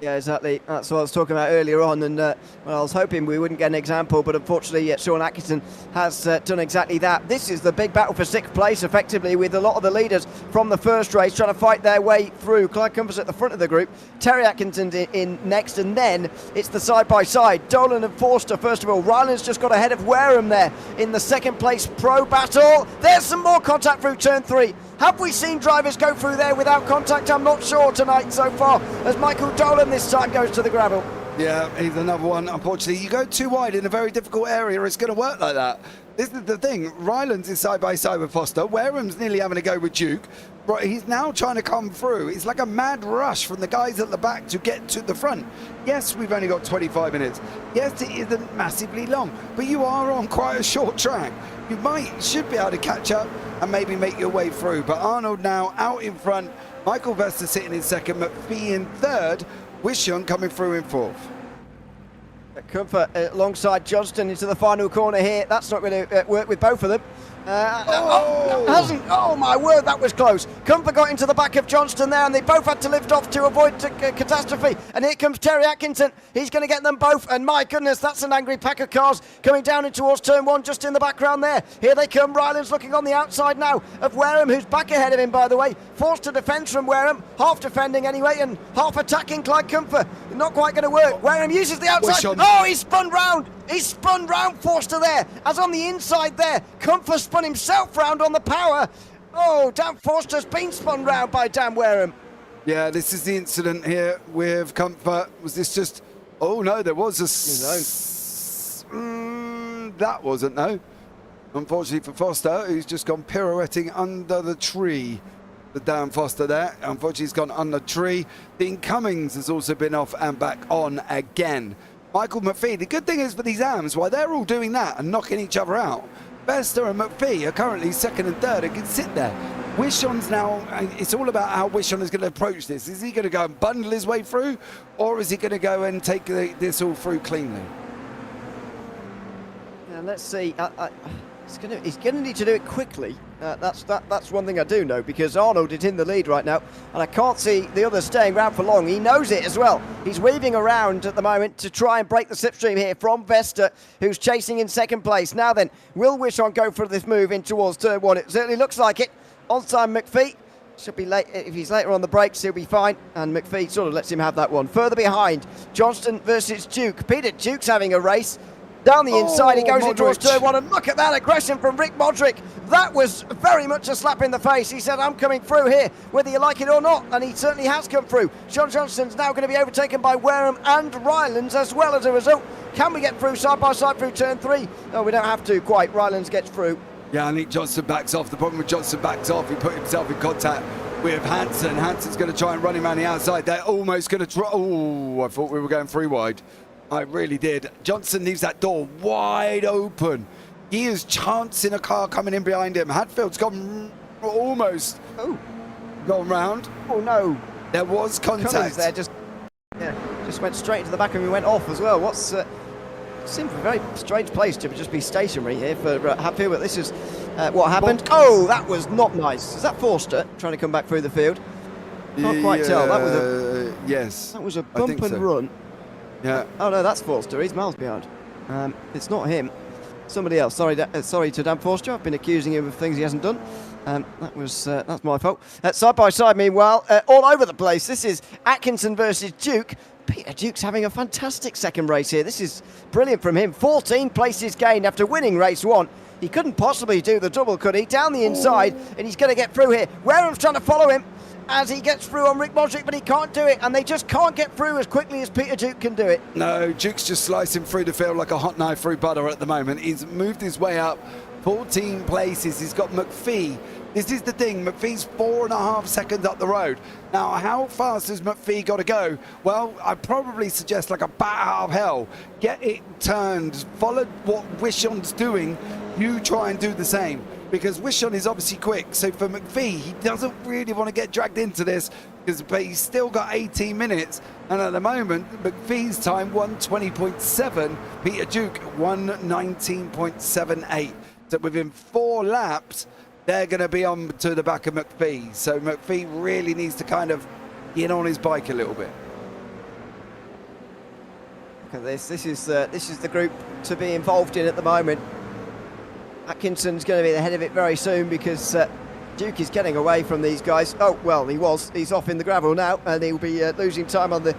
Yeah, exactly. That's what I was talking about earlier on, and well, I was hoping we wouldn't get an example, but unfortunately Sean Atkinson has done exactly that. This is the big battle for 6th place, effectively, with a lot of the leaders from the first race trying to fight their way through. Clyde Comfort's at the front of the group, Terry Atkinson in next, and then it's the side-by-side. Dolan and Forster, first of all. Ryland's just got ahead of Wareham there in the 2nd place pro battle. There's some more contact through turn 3. Have we seen drivers go through there without contact? I'm not sure tonight so far, as Michael Dolan this time goes to the gravel. Yeah, he's another one. Unfortunately, you go too wide in a very difficult area, it's going to work like that. This is the thing. Rylands is side by side with Foster. Wareham's nearly having a go with Duke. Right, he's now trying to come through. It's like a mad rush from the guys at the back to get to the front. Yes, we've only got 25 minutes. Yes, it isn't massively long, but you are on quite a short track. You should be able to catch up and maybe make your way through. But Arnold now out in front. Michael Vesta sitting in 2nd. McPhee in 3rd. Wishon coming through in 4th. Comfort alongside Johnston into the final corner here. That's not going to work with both of them. Hasn't. Oh my word, that was close. Comfort got into the back of Johnston there, and they both had to lift off to avoid catastrophe. And here comes Terry Atkinson. He's going to get them both, and my goodness, that's an angry pack of cars coming down in towards turn 1, just in the background there. Here they come. Ryland's looking on the outside now of Wareham, who's back ahead of him, by the way. Forced to defend from Wareham, half defending anyway, and half attacking Clyde Comfort. Not quite going to work. Wareham uses the outside. Oh, he's spun round. He's spun round Forster there, as on the inside there. Comfort spun himself round on the power. Oh, Dan Forster's been spun round by Dan Wareham. Yeah, this is the incident here with Comfort. Was this just... Oh, no, there was a... that wasn't, no. Unfortunately for Foster, who's just gone pirouetting under the tree. The Dan Foster there. Unfortunately, he's gone under the tree. Dean Cummings has also been off and back on again. Michael McPhee, the good thing is for these AMs, while they're all doing that and knocking each other out, Vesta and McPhee are currently 2nd and 3rd and can sit there. Wishon's now, it's all about how Wishon is going to approach this. Is he going to go and bundle his way through, or is he going to go and take this all through cleanly? Yeah, let's see. He's going to need to do it quickly. That's one thing I do know, because Arnold is in the lead right now, and I can't see the others staying around for long. He knows it as well. He's weaving around at the moment to try and break the slipstream here from Vesta, who's chasing in 2nd place. Now then, will Wishon go for this move in towards turn 1? It certainly looks like it. Onside McPhee should be late. If he's later on the brakes, he'll be fine. And McPhee sort of lets him have that one. Further behind, Johnston versus Duke. Peter Duke's having a race. Down the inside, he goes in towards turn one, and look at that aggression from Rick Modric. That was very much a slap in the face. He said, I'm coming through here, whether you like it or not, and he certainly has come through. John Johnston's now going to be overtaken by Wareham and Rylands as well as a result. Can we get through side by side through turn 3? No, we don't have to quite. Rylands gets through. Yeah, I think Johnston backs off. The problem with Johnston backs off, he put himself in contact with Hansen. Hansen's going to try and run him around the outside. They're almost going to try. Oh, I thought we were going 3 wide. I really did. Johnson leaves that door wide open. He is chancing a car coming in behind him. Hadfield's gone almost gone round. Oh no. There was contact. Cummins there just went straight into the back and we went off as well. What's seems a very strange place to just be stationary here for Hadfield, but this is what happened. Oh, that was not nice. Is that Forster trying to come back through the field? Can't quite tell. That was a yes. That was a bump and run. Yeah. Oh no, that's Forster. He's miles behind. It's not him. Somebody else. Sorry to Dan Forster. I've been accusing him of things he hasn't done. That's my fault. Side by side, meanwhile, all over the place. This is Atkinson versus Duke. Peter Duke's having a fantastic second race here. This is brilliant from him. 14 places gained after winning race 1. He couldn't possibly do the double, could he? Down the inside, and he's going to get through here. Wareham's trying to follow him as he gets through on Rick Modric, but he can't do it, and they just can't get through as quickly as Peter Duke can do it. No, Duke's just slicing through the field like a hot knife through butter at the moment. He's moved his way up 14 places. He's got McPhee. This is the thing, McPhee's 4.5 seconds up the road. Now, how fast has McPhee got to go? Well, I'd probably suggest like a bat out of hell. Get it turned, follow what Wishon's doing, you try and do the same. Because Wishon is obviously quick, so for McPhee, he doesn't really want to get dragged into this, but he's still got 18 minutes, and at the moment, McPhee's time 1:20.7, Peter Duke 1:19.78. So within 4 laps, they're going to be on to the back of McPhee. So McPhee really needs to kind of get on his bike a little bit. Look at this. This is the group to be involved in at the moment. Atkinson's going to be the head of it very soon because Duke is getting away from these guys. Oh, well, he's off in the gravel now, and he'll be losing time on the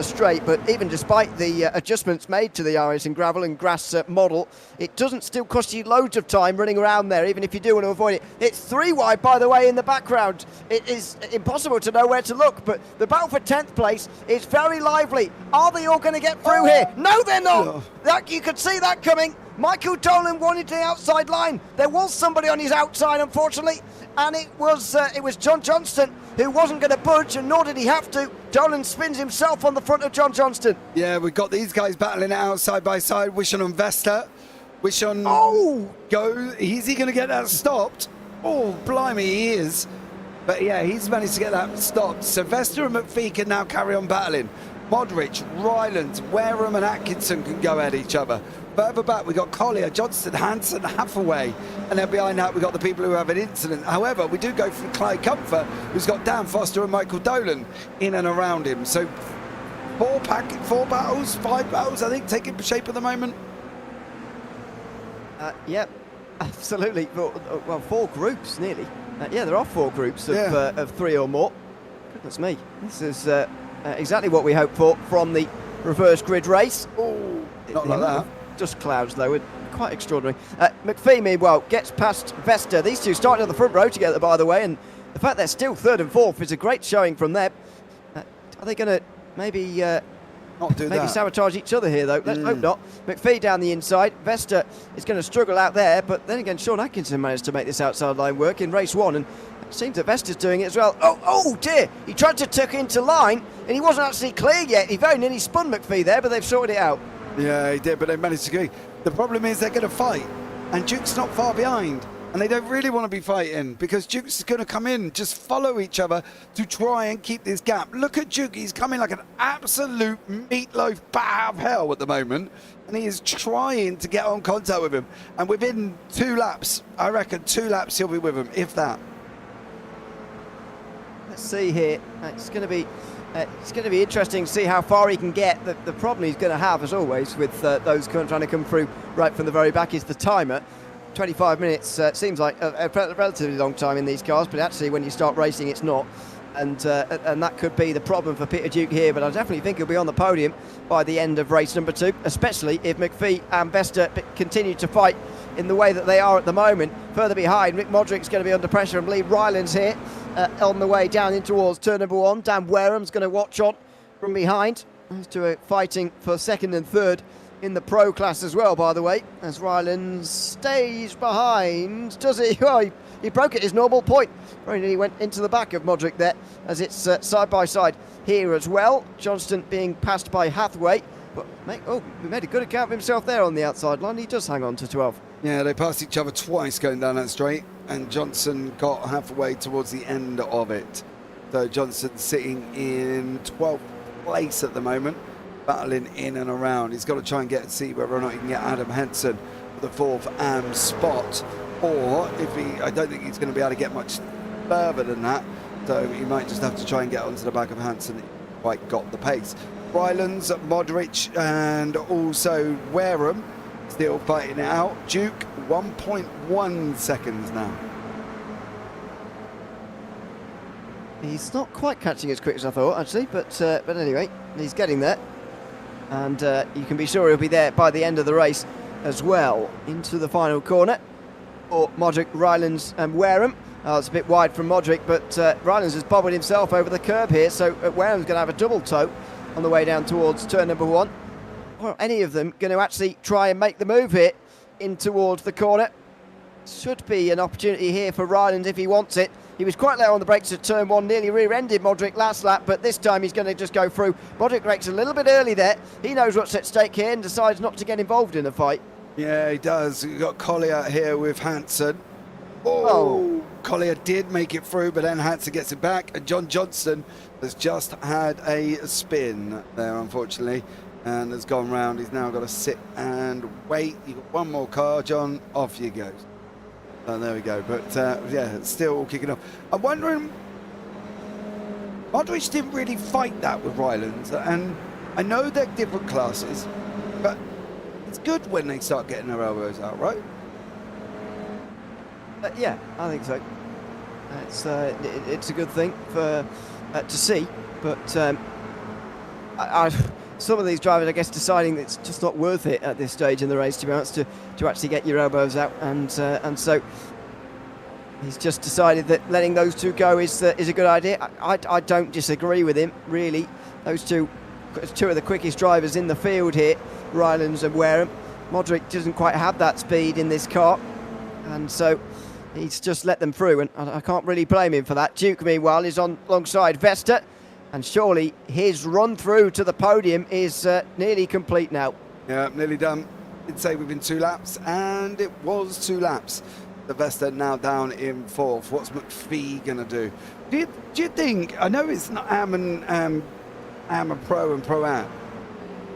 straight. But even despite the adjustments made to the RS and gravel and grass model, it doesn't still cost you loads of time running around there, even if you do want to avoid it. It's 3 wide, by the way, in the background. It is impossible to know where to look, but the battle for 10th place is very lively. Are they all going to get through here? No, they're not. You could see that coming. Michael Dolan wanted the outside line. There was somebody on his outside, unfortunately, and it was John Johnston who wasn't going to budge, and nor did he have to. Dolan spins himself on the front of John Johnston. Yeah, we've got these guys battling it out side by side. Wishon and Vesta. Wishon, is he going to get that stopped? Oh, blimey, he is. But yeah, he's managed to get that stopped. So Vesta and McPhee can now carry on battling. Modric, Rylands, Wareham and Atkinson can go at each other. Further back, we've got Collier, Johnston, Hansen, Hathaway. And then behind that, we've got the people who have an incident. However, we do go for Clyde Comfort, who's got Dan Foster and Michael Dolan in and around him. So 4 battles, 5 battles, I think, taking shape at the moment. Yep, absolutely. Well, 4 groups, nearly. Yeah, there are 4 groups of 3 or more. Goodness me. This is exactly what we hoped for from the reverse grid race. Oh, not like that. Dust clouds, though, are quite extraordinary. McPhee, meanwhile, gets past Vesta. These two starting on the front row together, by the way, and the fact they're still 3rd and 4th is a great showing from them. Are they going to maybe sabotage each other here, though? Let's hope not. McPhee down the inside. Vesta is going to struggle out there, but then again, Sean Atkinson managed to make this outside line work in race 1, and it seems that Vesta's doing it as well. Oh dear! He tried to tuck into line, and he wasn't actually clear yet. He very nearly spun McPhee there, but they've sorted it out. Yeah, he did, but they managed to go. The problem is they're going to fight, and Duke's not far behind, and they don't really want to be fighting because Duke's going to come in, just follow each other to try and keep this gap. Look at Duke, he's coming like an absolute meatloaf bat of hell at the moment, and he is trying to get on contact with him, and within 2 laps, I reckon 2 laps he'll be with him, if that. Let's see here. It's going to be interesting to see how far he can get. The problem he's going to have, as always, with those trying to come through right from the very back is the timer. 25 minutes seems like a relatively long time in these cars, but actually when you start racing it's not. And that could be the problem for Peter Duke here, but I definitely think he'll be on the podium by the end of race number 2, especially if McPhee and Vesta continue to fight in the way that they are at the moment. Further behind, Mick Modric's going to be under pressure, and Lee Ryland's here on the way down in towards turn number 1. Dan Wareham's going to watch on from behind. Those two are fighting for second and third in the pro class as well, by the way, as Ryland stays behind. Does he? Oh, he broke at his normal point. Very nearly went into the back of Modric there, as it's side by side here as well. Johnston being passed by Hathaway, but he made a good account of himself there on the outside line. He does hang on to 12. Yeah, they passed each other twice going down that straight, and Johnson got halfway towards the end of it. So Johnson sitting in 12th place at the moment, battling in and around. He's got to try and see whether or not he can get Adam Henson for the 4th AM spot, or I don't think he's going to be able to get much further than that, so he might just have to try and get onto the back of Hanson. He quite got the pace. Rylands, Modric and also Wareham still fighting it out. Duke 1.1 seconds now. He's not quite catching as quick as I thought, actually, but anyway, he's getting there, and you can be sure he'll be there by the end of the race as well. Into the final corner for Modric, Rylands and Wareham. It's a bit wide from Modric, but Rylands has bobbled himself over the curb here, so Wareham's going to have a double toe on the way down towards turn number 1. Well, any of them going to actually try and make the move here in towards the corner. Should be an opportunity here for Rylands if he wants it. He was quite low on the brakes at turn 1, nearly rear-ended Modric last lap, but this time he's going to just go through. Modric brakes a little bit early there. He knows what's at stake here and decides not to get involved in the fight. Yeah, he does. You've got Collier here with Hanson. Oh, Collier did make it through, but then Hanson gets it back, and John Johnston has just had a spin there, unfortunately, and has gone round. He's now got to sit and wait. You've got one more car, John. Off you go. Oh, there we go. But yeah, it's still kicking off. I'm wondering, Modric didn't really fight that with Rylands, and I know they're different classes, but it's good when they start getting their elbows out, right? Yeah, I think so. It's a good thing for to see, but some of these drivers, I guess, deciding that it's just not worth it at this stage in the race, to be honest, to actually get your elbows out, and so he's just decided that letting those two go is a good idea. I don't disagree with him, really. Those two of the quickest drivers in the field here, Rylands and Wareham. Modric doesn't quite have that speed in this car, and so he's just let them through, and I can't really blame him for that. Duke, meanwhile, is on alongside Vesta, and surely his run through to the podium is nearly complete now. Yeah, nearly done. Did say within 2 laps, and it was 2 laps. The Vesta now down in 4th. What's McPhee going to do? Do you think, I know it's not Am and Pro and Pro-Am,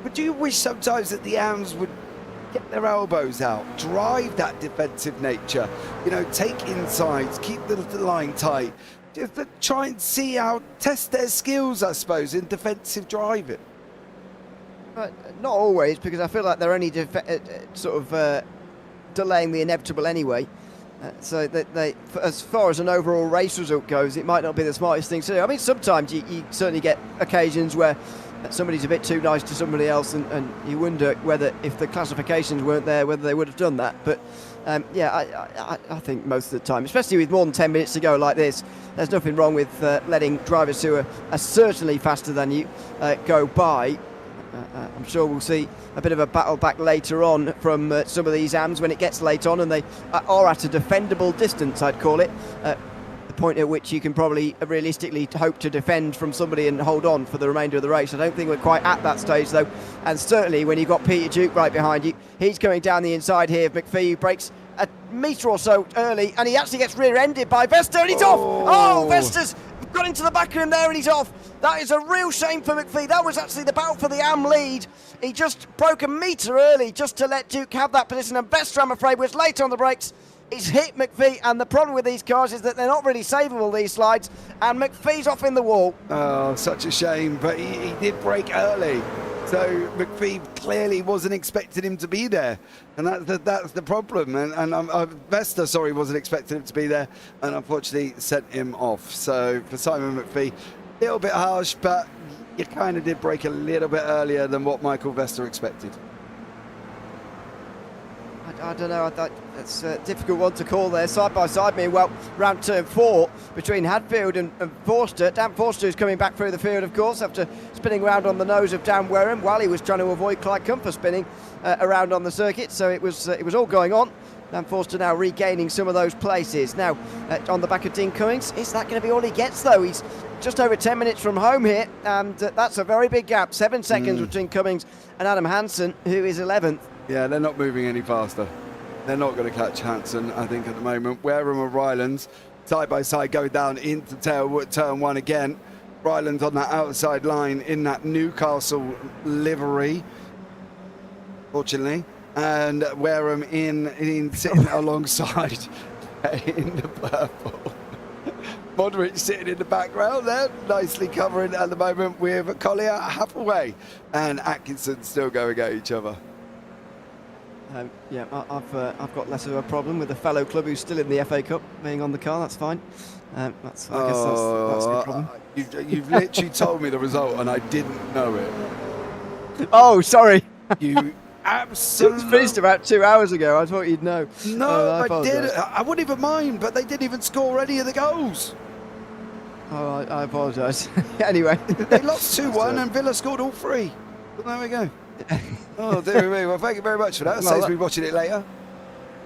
but do you wish sometimes that the Ams would get their elbows out, drive that defensive nature, you know, take insides, keep the line tight, just to try and see how, test their skills, I suppose, in defensive driving? Not always, because I feel like they're only delaying the inevitable anyway. So they, as far as an overall race result goes, it might not be the smartest thing to do. I mean, sometimes you certainly get occasions where somebody's a bit too nice to somebody else, and you wonder whether, if the classifications weren't there, whether they would have done that. But yeah, I think most of the time, especially with more than 10 minutes to go like this, there's nothing wrong with letting drivers who are certainly faster than you go by. I'm sure we'll see a bit of a battle back later on from some of these AMs when it gets late on, and they are at a defendable distance, I'd call it. The point at which you can probably realistically hope to defend from somebody and hold on for the remainder of the race. I don't think we're quite at that stage, though. And certainly when you've got Peter Duke right behind you, he's coming down the inside here. McPhee breaks a metre or so early, and he actually gets rear-ended by Vesta, and he's off! Oh, Vesta's got into the back of him there, and he's off. That is a real shame for McPhee. That was actually the battle for the AM lead. He just broke a metre early just to let Duke have that position, and Vesta, I'm afraid, was late on the brakes. He's hit McPhee, and the problem with these cars is that they're not really savable, these slides, and McPhee's off in the wall. Oh, such a shame, but he did brake early. So McPhee clearly wasn't expecting him to be there, and that's the problem. And Vesta, sorry, wasn't expecting him to be there, and unfortunately sent him off. So for Simon McPhee, a little bit harsh, but you kind of did break a little bit earlier than what Michael Vesta expected. I don't know. That's a difficult one to call there. Side by side, meanwhile, round turn 4 between Hadfield and Forster. Dan Forster is coming back through the field, of course, after spinning round on the nose of Dan Wareham while he was trying to avoid Clyde Comfort spinning around on the circuit. So it was all going on. Dan Forster now regaining some of those places. Now, on the back of Dean Cummings, is that going to be all he gets, though? He's just over 10 minutes from home here, and that's a very big gap. 7 seconds between Cummings and Adam Hansen, who is 11th. Yeah, they're not moving any faster. They're not going to catch Hansen, I think, at the moment. Wareham and Rylands side by side go down into turn 1 again. Rylands on that outside line in that Newcastle livery, fortunately. And Wareham in sitting alongside in the purple. Modric sitting in the background there, nicely covering at the moment with Collier, Hathaway and Atkinson still going at each other. Yeah, I've got less of a problem with a fellow club who's still in the FA Cup being on the car. That's fine. I guess that's the problem. You've literally told me the result and I didn't know it. Oh, sorry. You absolutely... It finished about 2 hours ago. I thought you'd know. No, I did. I wouldn't even mind, but they didn't even score any of the goals. Oh, I apologise. Anyway. They lost 2-1 and Villa scored all 3. Well, there we go. Oh, dear me. Well, thank you very much for that. Saves me watching it later.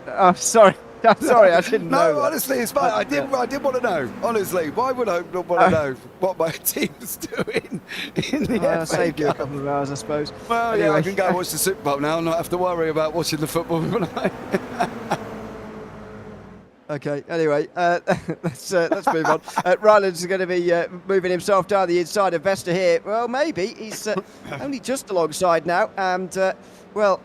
Oh, sorry. I'm sorry, I didn't know. No, honestly, it's fine. I did want to know. Honestly, why would I not want to know what my team's doing in the FA saved Cup? you a couple of hours, I suppose. Well, anyway. Yeah, I can go and watch the Super Bowl now and not have to worry about watching the football. Okay, anyway, let's move on. Rylands is going to be moving himself down the inside of Vesta here. Well, maybe. He's only just alongside now, and, well,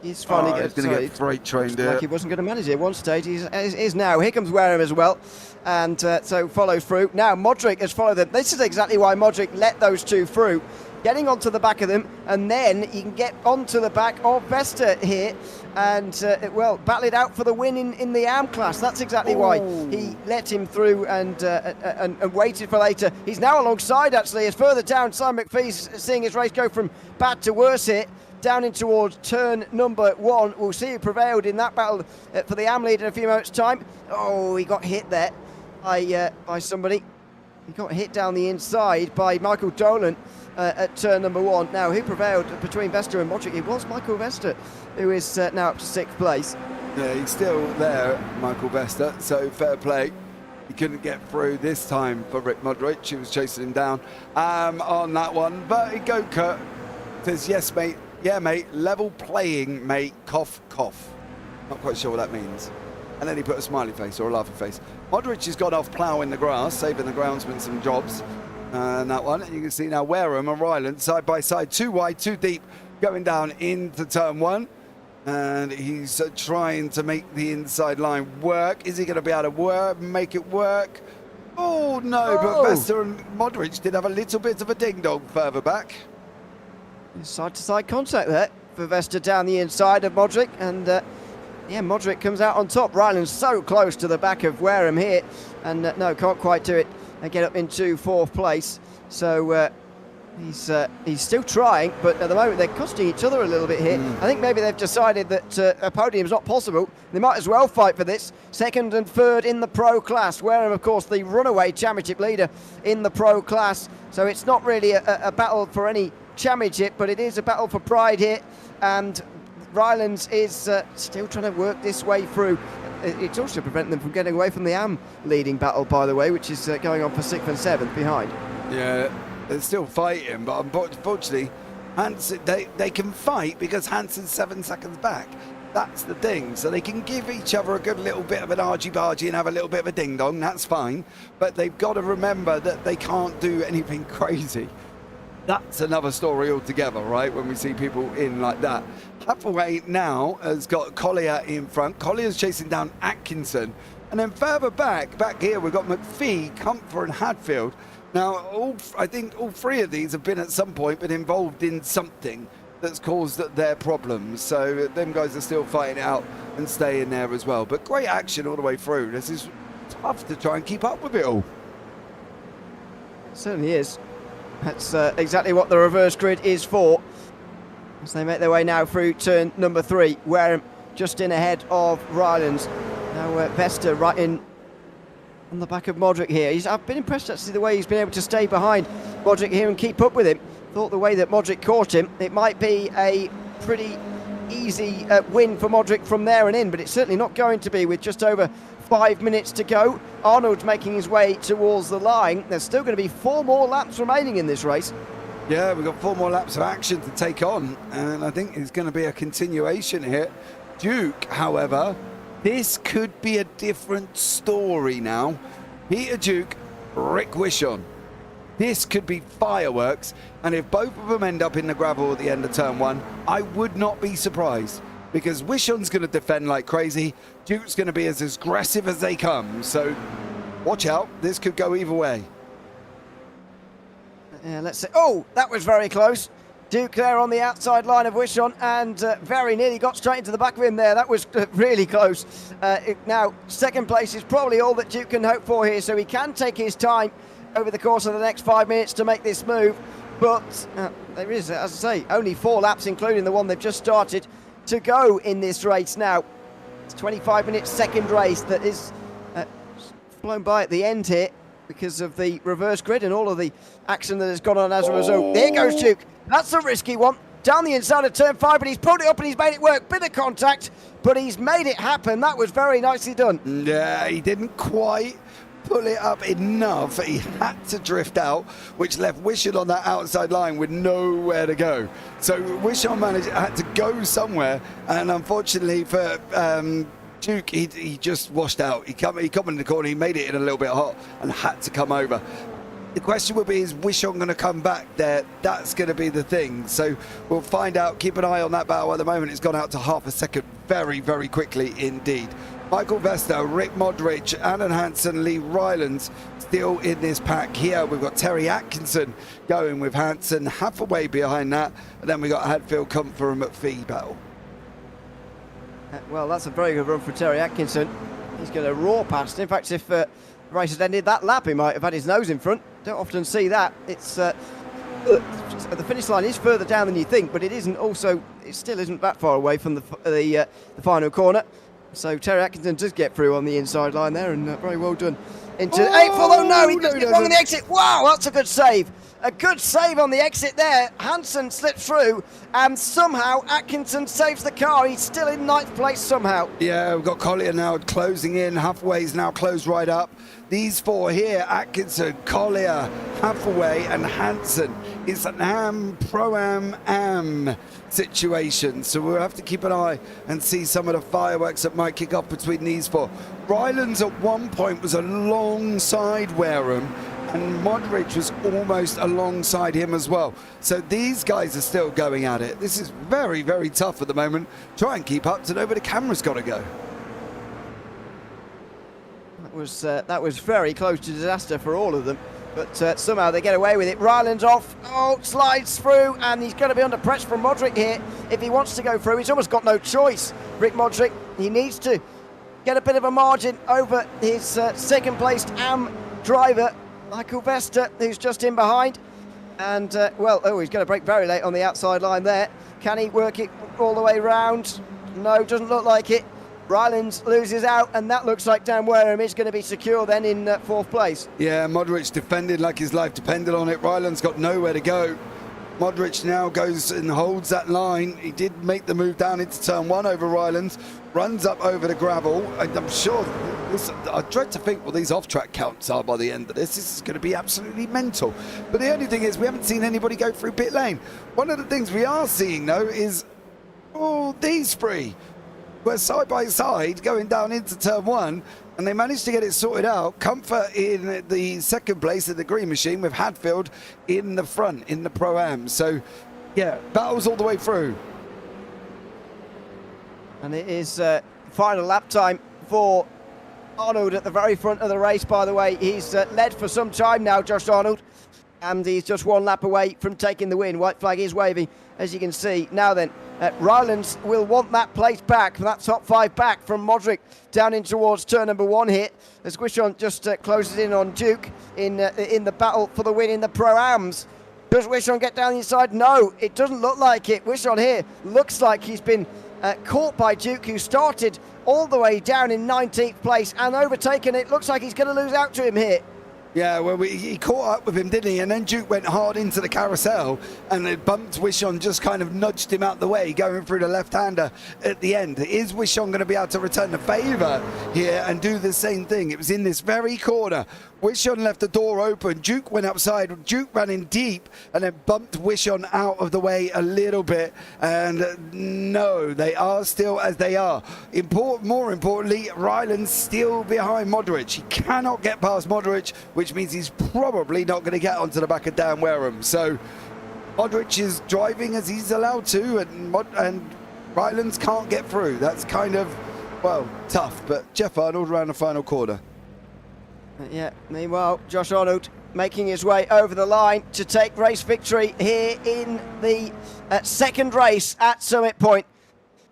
he's finally going to get freight trained there. Like he wasn't going to manage it at one stage. He is now. Here comes Wareham as well, and so follows through. Now, Modric has followed them. This is exactly why Modric let those two through. Getting onto the back of them, and then he can get onto the back of Vesta here, and well, battle it out for the win in the AM class. That's exactly why he let him through and waited for later. He's now alongside, actually, as further down, Simon McPhee's seeing his race go from bad to worse here. Down in towards turn number 1. We'll see who prevailed in that battle for the AM lead in a few moments' time. Oh, he got hit there by somebody. He got hit down the inside by Michael Dolan at turn number 1. Now, who prevailed between Vesta and Modric? It was Michael Vesta, who is now up to 6th place. Yeah, he's still there, Michael Vesta, so fair play. He couldn't get through this time for Rick Modric. He was chasing him down on that one. But go Kurt says, yes, mate. Yeah, mate. Level playing, mate. Cough, cough. Not quite sure what that means. And then he put a smiley face or a laughing face. Modric has gone off ploughing the grass, saving the groundsman some jobs. And that one, you can see now Wareham and Ryland side by side, too wide, too deep, going down into turn 1. And he's trying to make the inside line work. Is he going to be able to make it work? Oh, no, but Vesta and Modric did have a little bit of a ding-dong further back. Side-to-side contact there for Vesta down the inside of Modric, and yeah, Modric comes out on top. Ryland's so close to the back of Wareham here, and no, can't quite do it and get up into 4th place. So he's still trying, but at the moment they're costing each other a little bit here. I think maybe they've decided that a podium's not possible. They might as well fight for this. 2nd and 3rd in the pro class. Wareham, of course, the runaway championship leader in the pro class. So it's not really a battle for any championship, but it is a battle for pride here, and Rylands is still trying to work this way through. It's also preventing them from getting away from the AM leading battle, by the way, which is going on for 6th and 7th behind. Yeah, they're still fighting, but unfortunately Hansen, they can fight because Hansen's 7 seconds back. That's the thing. So they can give each other a good little bit of an argy-bargy and have a little bit of a ding-dong. That's fine, but they've got to remember that they can't do anything crazy. That's another story altogether, right, when we see people in like that. Hathaway now has got Collier in front. Collier's chasing down Atkinson. And then further back here, we've got McPhee, Comfort and Hadfield. Now, I think all three of these have been at some point been involved in something that's caused their problems. So them guys are still fighting it out and staying there as well. But great action all the way through. This is tough to try and keep up with it all. It certainly is. That's exactly what the reverse grid is for. As they make their way now through turn number 3, Wareham just in ahead of Rylands. Now Vesta right in on the back of Modric here. I've been impressed actually the way he's been able to stay behind Modric here and keep up with him. Thought the way that Modric caught him, it might be a pretty easy win for Modric from there and in, but it's certainly not going to be with just over 5 minutes to go. Arnold's making his way towards the line. There's still going to be 4 more laps remaining in this race. Yeah, we've got 4 more laps of action to take on, and I think it's going to be a continuation here. Duke, however, this could be a different story now. Peter Duke, Rick Wishon. This could be fireworks, and if both of them end up in the gravel at the end of turn 1, I would not be surprised, because Wishon's going to defend like crazy. Duke's going to be as aggressive as they come, so watch out. This could go either way. Yeah, let's see. Oh, that was very close. Duke there on the outside line of Wishon, and very nearly got straight into the back of him there. That was really close. Now, second place is probably all that Duke can hope for here, so he can take his time over the course of the next 5 minutes to make this move. But there is, as I say, only 4 laps, including the one they've just started, to go in this race now. It's 25 minutes second race that is flown by at the end here because of the reverse grid and all of the action that has gone on as a result. There goes Duke. That's a risky one. Down the inside of turn 5, but he's pulled it up and he's made it work. Bit of contact, but he's made it happen. That was very nicely done. Yeah, he didn't quite pull it up enough. He had to drift out, which left Wishon on that outside line with nowhere to go. So Wishon had to go somewhere, and unfortunately for Duke, he just washed out. He come in the corner, he made it in a little bit hot and had to come over. The question will be, is Wishon going to come back there? That's going to be the thing. So we'll find out. Keep an eye on that battle. At the moment, it's gone out to half a second very, very quickly indeed. Michael Vesta, Rick Modric, Alan Hansen, Lee Rylands still in this pack here. We've got Terry Atkinson going with Hansen, half a way behind that. And then we got Hadfield, Comfort and McPhee battle. Well, that's a very good run for Terry Atkinson. He's going to roar past. In fact, if the race had ended that lap, he might have had his nose in front. Don't often see that. It's the finish line is further down than you think, but it isn't. Also, it still isn't that far away from the final corner. So Terry Atkinson does get through on the inside line there, and very well done. Into 8th, although no, he does get wrong on the exit. Wow, that's a good save. A good save on the exit there. Hansen slips through, and somehow Atkinson saves the car. He's still in 9th place somehow. Yeah, we've got Collier now closing in. Halfway's now closed right up. These 4 here, Atkinson, Collier, Hathaway and Hansen. It's an Pro-Am situation. So we'll have to keep an eye and see some of the fireworks that might kick off between these 4. Rylands at one point was alongside Wareham, and Modric was almost alongside him as well. So these guys are still going at it. This is very, very tough at the moment. Try and keep up to know where the camera's got to go. That was very close to disaster for all of them, but somehow they get away with it. Rylands off, slides through, and he's going to be under pressure from Modric here if he wants to go through. He's almost got no choice. Rick Modric, he needs to get a bit of a margin over his second placed AM driver, Michael Vesta, who's just in behind. And, he's going to brake very late on the outside line there. Can he work it all the way round? No, doesn't look like it. Rylands loses out, and that looks like Dan Wareham is going to be secure then in 4th place. Yeah, Modric defended like his life depended on it. Rylands got nowhere to go. Modric now goes and holds that line. He did make the move down into turn 1 over Rylands, runs up over the gravel. I'm sure, I dread to think what these off-track counts are by the end of this. This is going to be absolutely mental. But the only thing is, we haven't seen anybody go through pit lane. One of the things we are seeing, though, is these 3. We're side by side going down into turn 1, and they managed to get it sorted out. Comfort in the second place in the green machine, with Hadfield in the front in the Pro-Am. So yeah, battles all the way through. And it is final lap time for Arnold at the very front of the race, by the way. He's led for some time now, Josh Arnold. And he's just one lap away from taking the win. White flag is waving, as you can see. Now then, Rylands will want that place back, that top 5 back from Modric down in towards turn number 1 here. As Wishon just closes in on Duke in the battle for the win in the Pro-Ams. Does Wishon get down the inside? No, it doesn't look like it. Wishon here looks like he's been caught by Duke, who started all the way down in 19th place and overtaken. It looks like he's going to lose out to him here. Yeah, well, he caught up with him, didn't he? And then Duke went hard into the carousel and it bumped Wishon, just kind of nudged him out the way, going through the left-hander at the end. Is Wishon going to be able to return the favour here and do the same thing? It was in this very corner. Wishon left the door open. Duke went outside. Duke ran in deep and then bumped Wishon out of the way a little bit. And no, they are still as they are. More importantly, Ryland's still behind Modric. He cannot get past Modric, which means he's probably not going to get onto the back of Dan Wareham. So Modric is driving as he's allowed to, and Rylands can't get through. That's kind of, well, tough. But Jeff Arnold around the final corner. Yeah, meanwhile, Josh Arnold making his way over the line to take race victory here in the second race at Summit Point.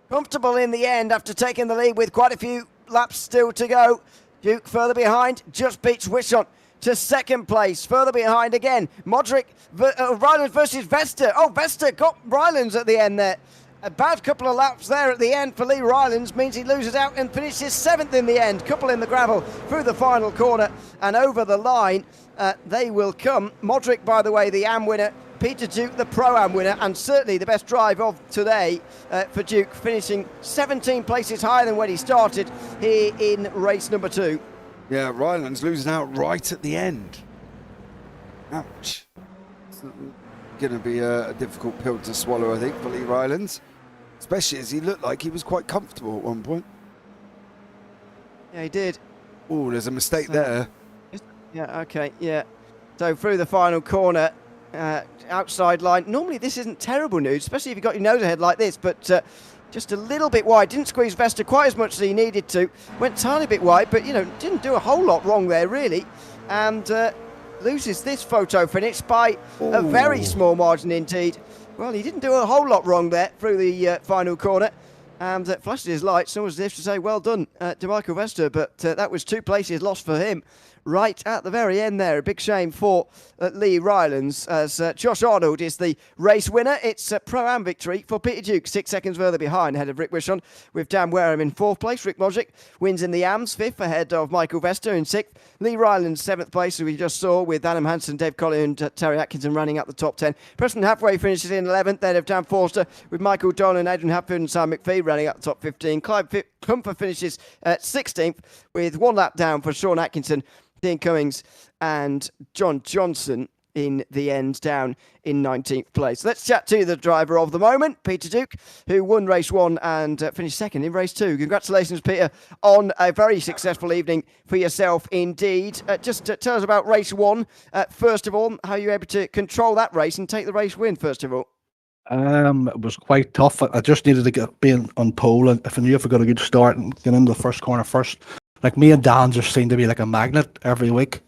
Comfortable in the end after taking the lead with quite a few laps still to go. Duke further behind, just beats Wishon to second place. Further behind again, Modric, Rylands versus Vesta. Oh, Vesta got Rylands at the end there. A bad couple of laps there at the end for Lee Rylands means he loses out and finishes 7th in the end. Couple in the gravel through the final corner and over the line. They will come. Modric, by the way, the AM winner. Peter Duke, the Pro-Am winner, and certainly the best drive of today for Duke, finishing 17 places higher than when he started here in race number 2. Yeah, Rylands losing out right at the end. Ouch. It's going to be a difficult pill to swallow, I think, for Lee Rylands. Especially as he looked like he was quite comfortable at one point. Yeah, he did. Oh, there's a mistake there. Yeah, okay, yeah. So through the final corner, outside line. Normally this isn't terrible news, especially if you've got your nose ahead like this, but just a little bit wide. Didn't squeeze Vesta quite as much as he needed to. Went a tiny bit wide, but, you know, didn't do a whole lot wrong there, really. And loses this photo finish by a very small margin indeed. Well, he didn't do a whole lot wrong there through the final corner. And flashed his lights. Someone was there to say, well done to Michael Vesta, but that was 2 places lost for him. Right at the very end there. A big shame for Lee Rylands, as Josh Arnold is the race winner. It's a Pro-Am victory for Peter Duke, 6 seconds further behind, ahead of Rick Wishon, with Dan Wareham in 4th place. Rick Modric wins in the AMs, 5th, ahead of Michael Vesta in 6th. Lee Rylands, 7th place, as we just saw, with Adam Hansen, Dave Colley and Terry Atkinson running up the top 10. Preston Halfway finishes in 11th, ahead of Dan Forster, with Michael Dolan, Adrian Hapford and Sam McPhee running up the top 15. Clive Clumper finishes at 16th, with 1 lap down for Sean Atkinson, Dean Cummings and John Johnson in the end, down in 19th place. Let's chat to the driver of the moment, Peter Duke, who won race 1 and finished 2nd in race 2. Congratulations, Peter, on a very successful evening for yourself indeed. Just tell us about race 1, first of all, how you were able to control that race and take the race win, first of all. It was quite tough. I just needed to get being on pole, and if I knew if I got a good start and get into the first corner first. Like, me and Dan just seemed to be like a magnet every week,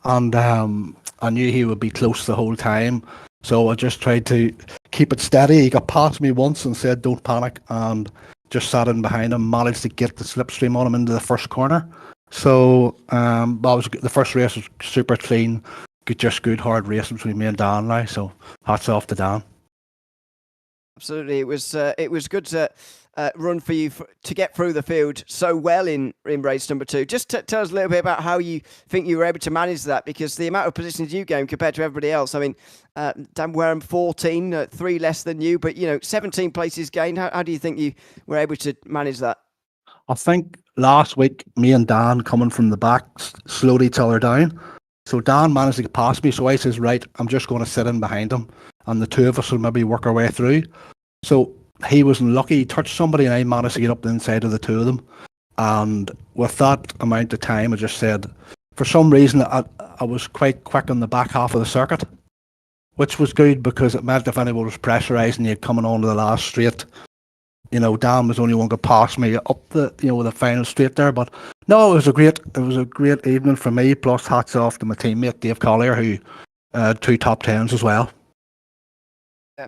and I knew he would be close the whole time, so I just tried to keep it steady. He got past me once and said don't panic, and just sat in behind him, managed to get the slipstream on him into the first corner. So the first race was super clean, good hard racing between me and Dan now, so hats off to Dan. Absolutely, it was good to run for you to get through the field so well in race number 2. Just tell us a little bit about how you think you were able to manage that, because the amount of positions you gained compared to everybody else. I mean, Dan Wareham 14, 3 less than you, but 17 places gained. How do you think you were able to manage that? I think last week me and Dan coming from the back slowed each other down. So Dan managed to get past me, so I says, right, I'm just going to sit in behind him, and the 2 of us will maybe work our way through. So he was unlucky, he touched somebody and I managed to get up the inside of the 2 of them. And with that amount of time, I just said, for some reason, I was quite quick on the back half of the circuit, which was good because it meant if anyone was pressurising you coming on to the last straight, Dan was the only one who could pass me up the final straight there. But no, it was a great evening for me. Plus, hats off to my teammate Dave Collier, who had 2 top 10s as well.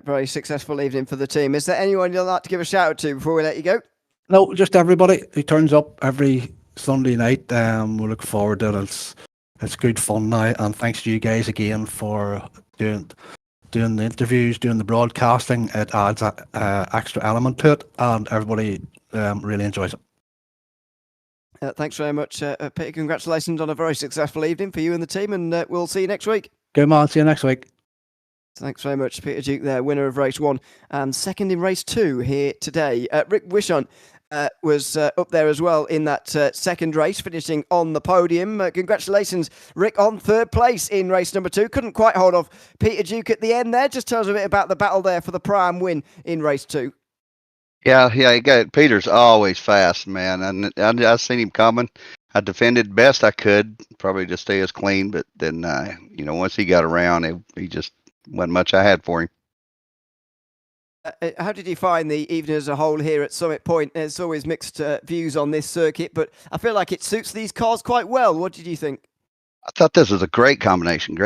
Very successful evening for the team. Is there anyone you'd like to give a shout out to before we let you go? No, just everybody who turns up every Sunday night. We look forward to it. It's good fun now, and thanks to you guys again for doing the interviews, doing the broadcasting. It adds an extra element to it, and everybody really enjoys it. Thanks very much, Peter. Congratulations on a very successful evening for you and the team, and we'll see you next week. Good man. See you next week. Thanks very much, Peter Duke there, winner of race 1 and second in race 2 here today. Rick Wishon was up there as well in that second race, finishing on the podium. Congratulations, Rick, on third place in race number 2. Couldn't quite hold off Peter Duke at the end there. Just tell us a bit about the battle there for the Pro-Am win in race 2. Yeah, you got it. Peter's always fast, man, and I seen him coming. I defended best I could, probably to stay as clean, but then once he got around, he just wasn't much I had for him. How did you find the evening as a whole here at Summit Point? There's always mixed views on this circuit, but I feel like it suits these cars quite well. What did you think? I thought this was a great combination.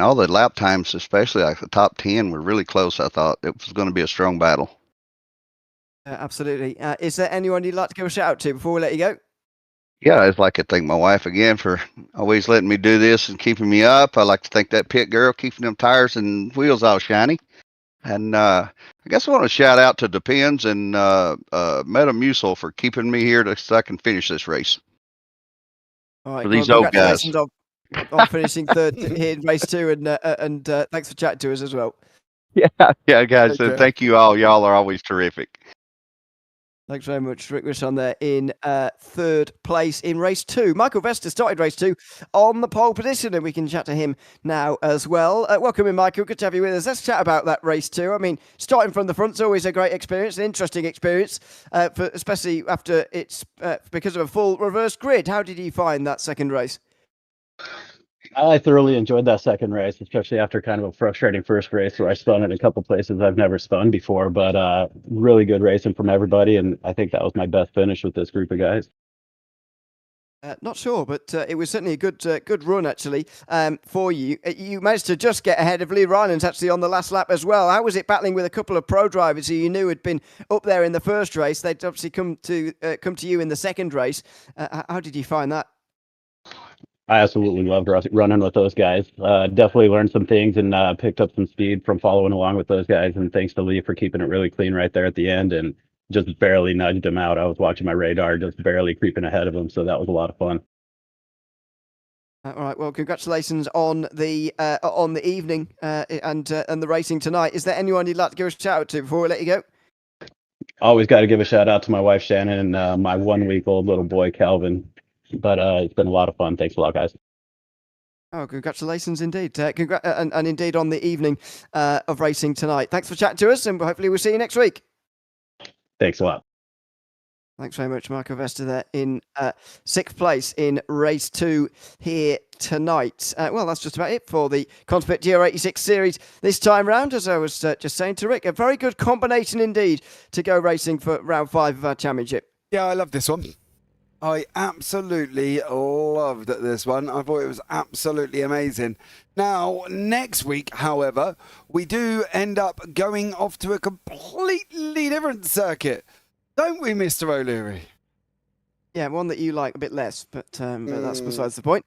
All the lap times, especially like the top 10, were really close. I thought it was going to be a strong battle. Absolutely. Is there anyone you'd like to give a shout out to before we let you go? Yeah, I'd like to thank my wife again for always letting me do this and keeping me up. I like to thank that pit girl keeping them tires and wheels all shiny. And I guess I want to shout out to Depends and Metamucil for keeping me here so I can finish this race. All right, for these old guys. On finishing third here in race 2, and thanks for chatting to us as well. Yeah, guys. Okay. Thank you all. Y'all are always terrific. Thanks very much, Rick Wishon there in third place in race 2. Michael Vester started race 2 on the pole position, and we can chat to him now as well. Welcome in, Michael. Good to have you with us. Let's chat about that race 2. I mean, starting from the front is always a great experience, an interesting experience, especially after it's because of a full reverse grid. How did you find that second race? I thoroughly enjoyed that second race, especially after kind of a frustrating first race where I spun in a couple places I've never spun before, but really good racing from everybody, and I think that was my best finish with this group of guys. Not sure, but it was certainly a good run, actually, for you. You managed to just get ahead of Lee Rylance, actually, on the last lap as well. How was it battling with a couple of pro drivers who you knew had been up there in the first race? They'd obviously come to you in the second race. How did you find that? I absolutely loved running with those guys. Definitely learned some things and picked up some speed from following along with those guys. And thanks to Lee for keeping it really clean right there at the end and just barely nudged him out. I was watching my radar, just barely creeping ahead of him. So that was a lot of fun. All right. Well, congratulations on the evening and the racing tonight. Is there anyone you'd like to give a shout out to before we let you go? Always got to give a shout out to my wife Shannon and my 1-week-old little boy Calvin. But it's been a lot of fun. Thanks a lot, guys. Oh, congratulations indeed. And indeed on the evening of racing tonight. Thanks for chatting to us, and hopefully we'll see you next week. Thanks a lot. Thanks very much, Michael Vester there in 6th place in race 2 here tonight. Well, that's just about it for the Conspit GR86 series this time round. As I was just saying to Rick, a very good combination indeed to go racing for round 5 of our championship. Yeah, I love this one. I absolutely loved this one. I thought it was absolutely amazing. Now, next week, however, we do end up going off to a completely different circuit. Don't we, Mr. O'Leary? Yeah, one that you like a bit less, but that's besides the point.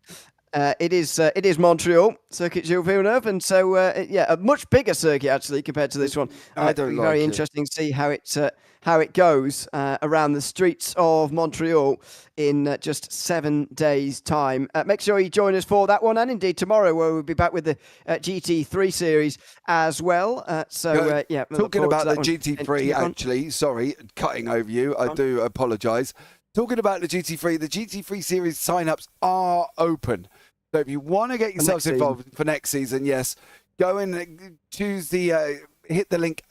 It is Montreal, Circuit Gilles Villeneuve, and so a much bigger circuit actually compared to this one. I don't like very it. Interesting to see how it goes around the streets of Montreal in just 7 days' time. Make sure you join us for that one, and indeed tomorrow, where we'll be back with the GT3 series as well. Talking about the GT3, actually, sorry, cutting over you. I do apologise. Talking about the GT3 series sign-ups are open. So if you want to get yourselves involved for next season, yes, go and choose the, hit the link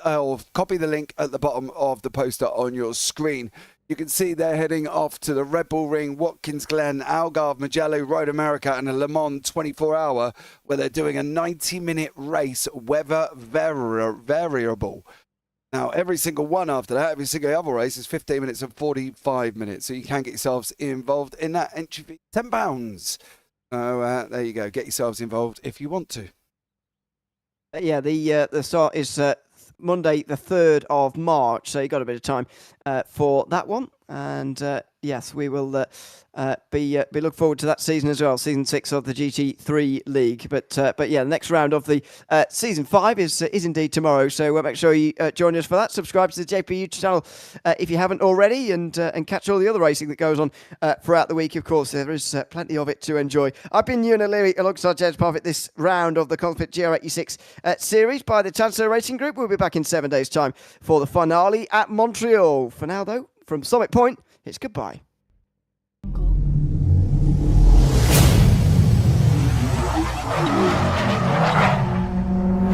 or copy the link at the bottom of the poster on your screen. You can see they're heading off to the Red Bull Ring, Watkins Glen, Algarve, Mugello, Road America, and a Le Mans 24-hour, where they're doing a 90-minute race, weather variable. Now, every single one after that, every single other race is 15 minutes and 45 minutes. So you can get yourselves involved in that. Entry fee, £10. So there you go. Get yourselves involved if you want to. Yeah, the start is Monday, the 3rd of March. So you've got a bit of time for that one. And yes, we will be look forward to that season as well, season 6 of the GT3 League. But yeah, the next round of the season 5 is indeed tomorrow. So make sure you join us for that. Subscribe to the JP YouTube channel if you haven't already, and catch all the other racing that goes on throughout the week. Of course, there is plenty of it to enjoy. I've been Ewan O'Leary alongside James Parfitt this round of the Conspit GR86 series by the Tanso Racing Group. We'll be back in 7 days' time for the finale at Montreal. For now, though, from Summit Point, it's goodbye.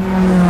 Uncle.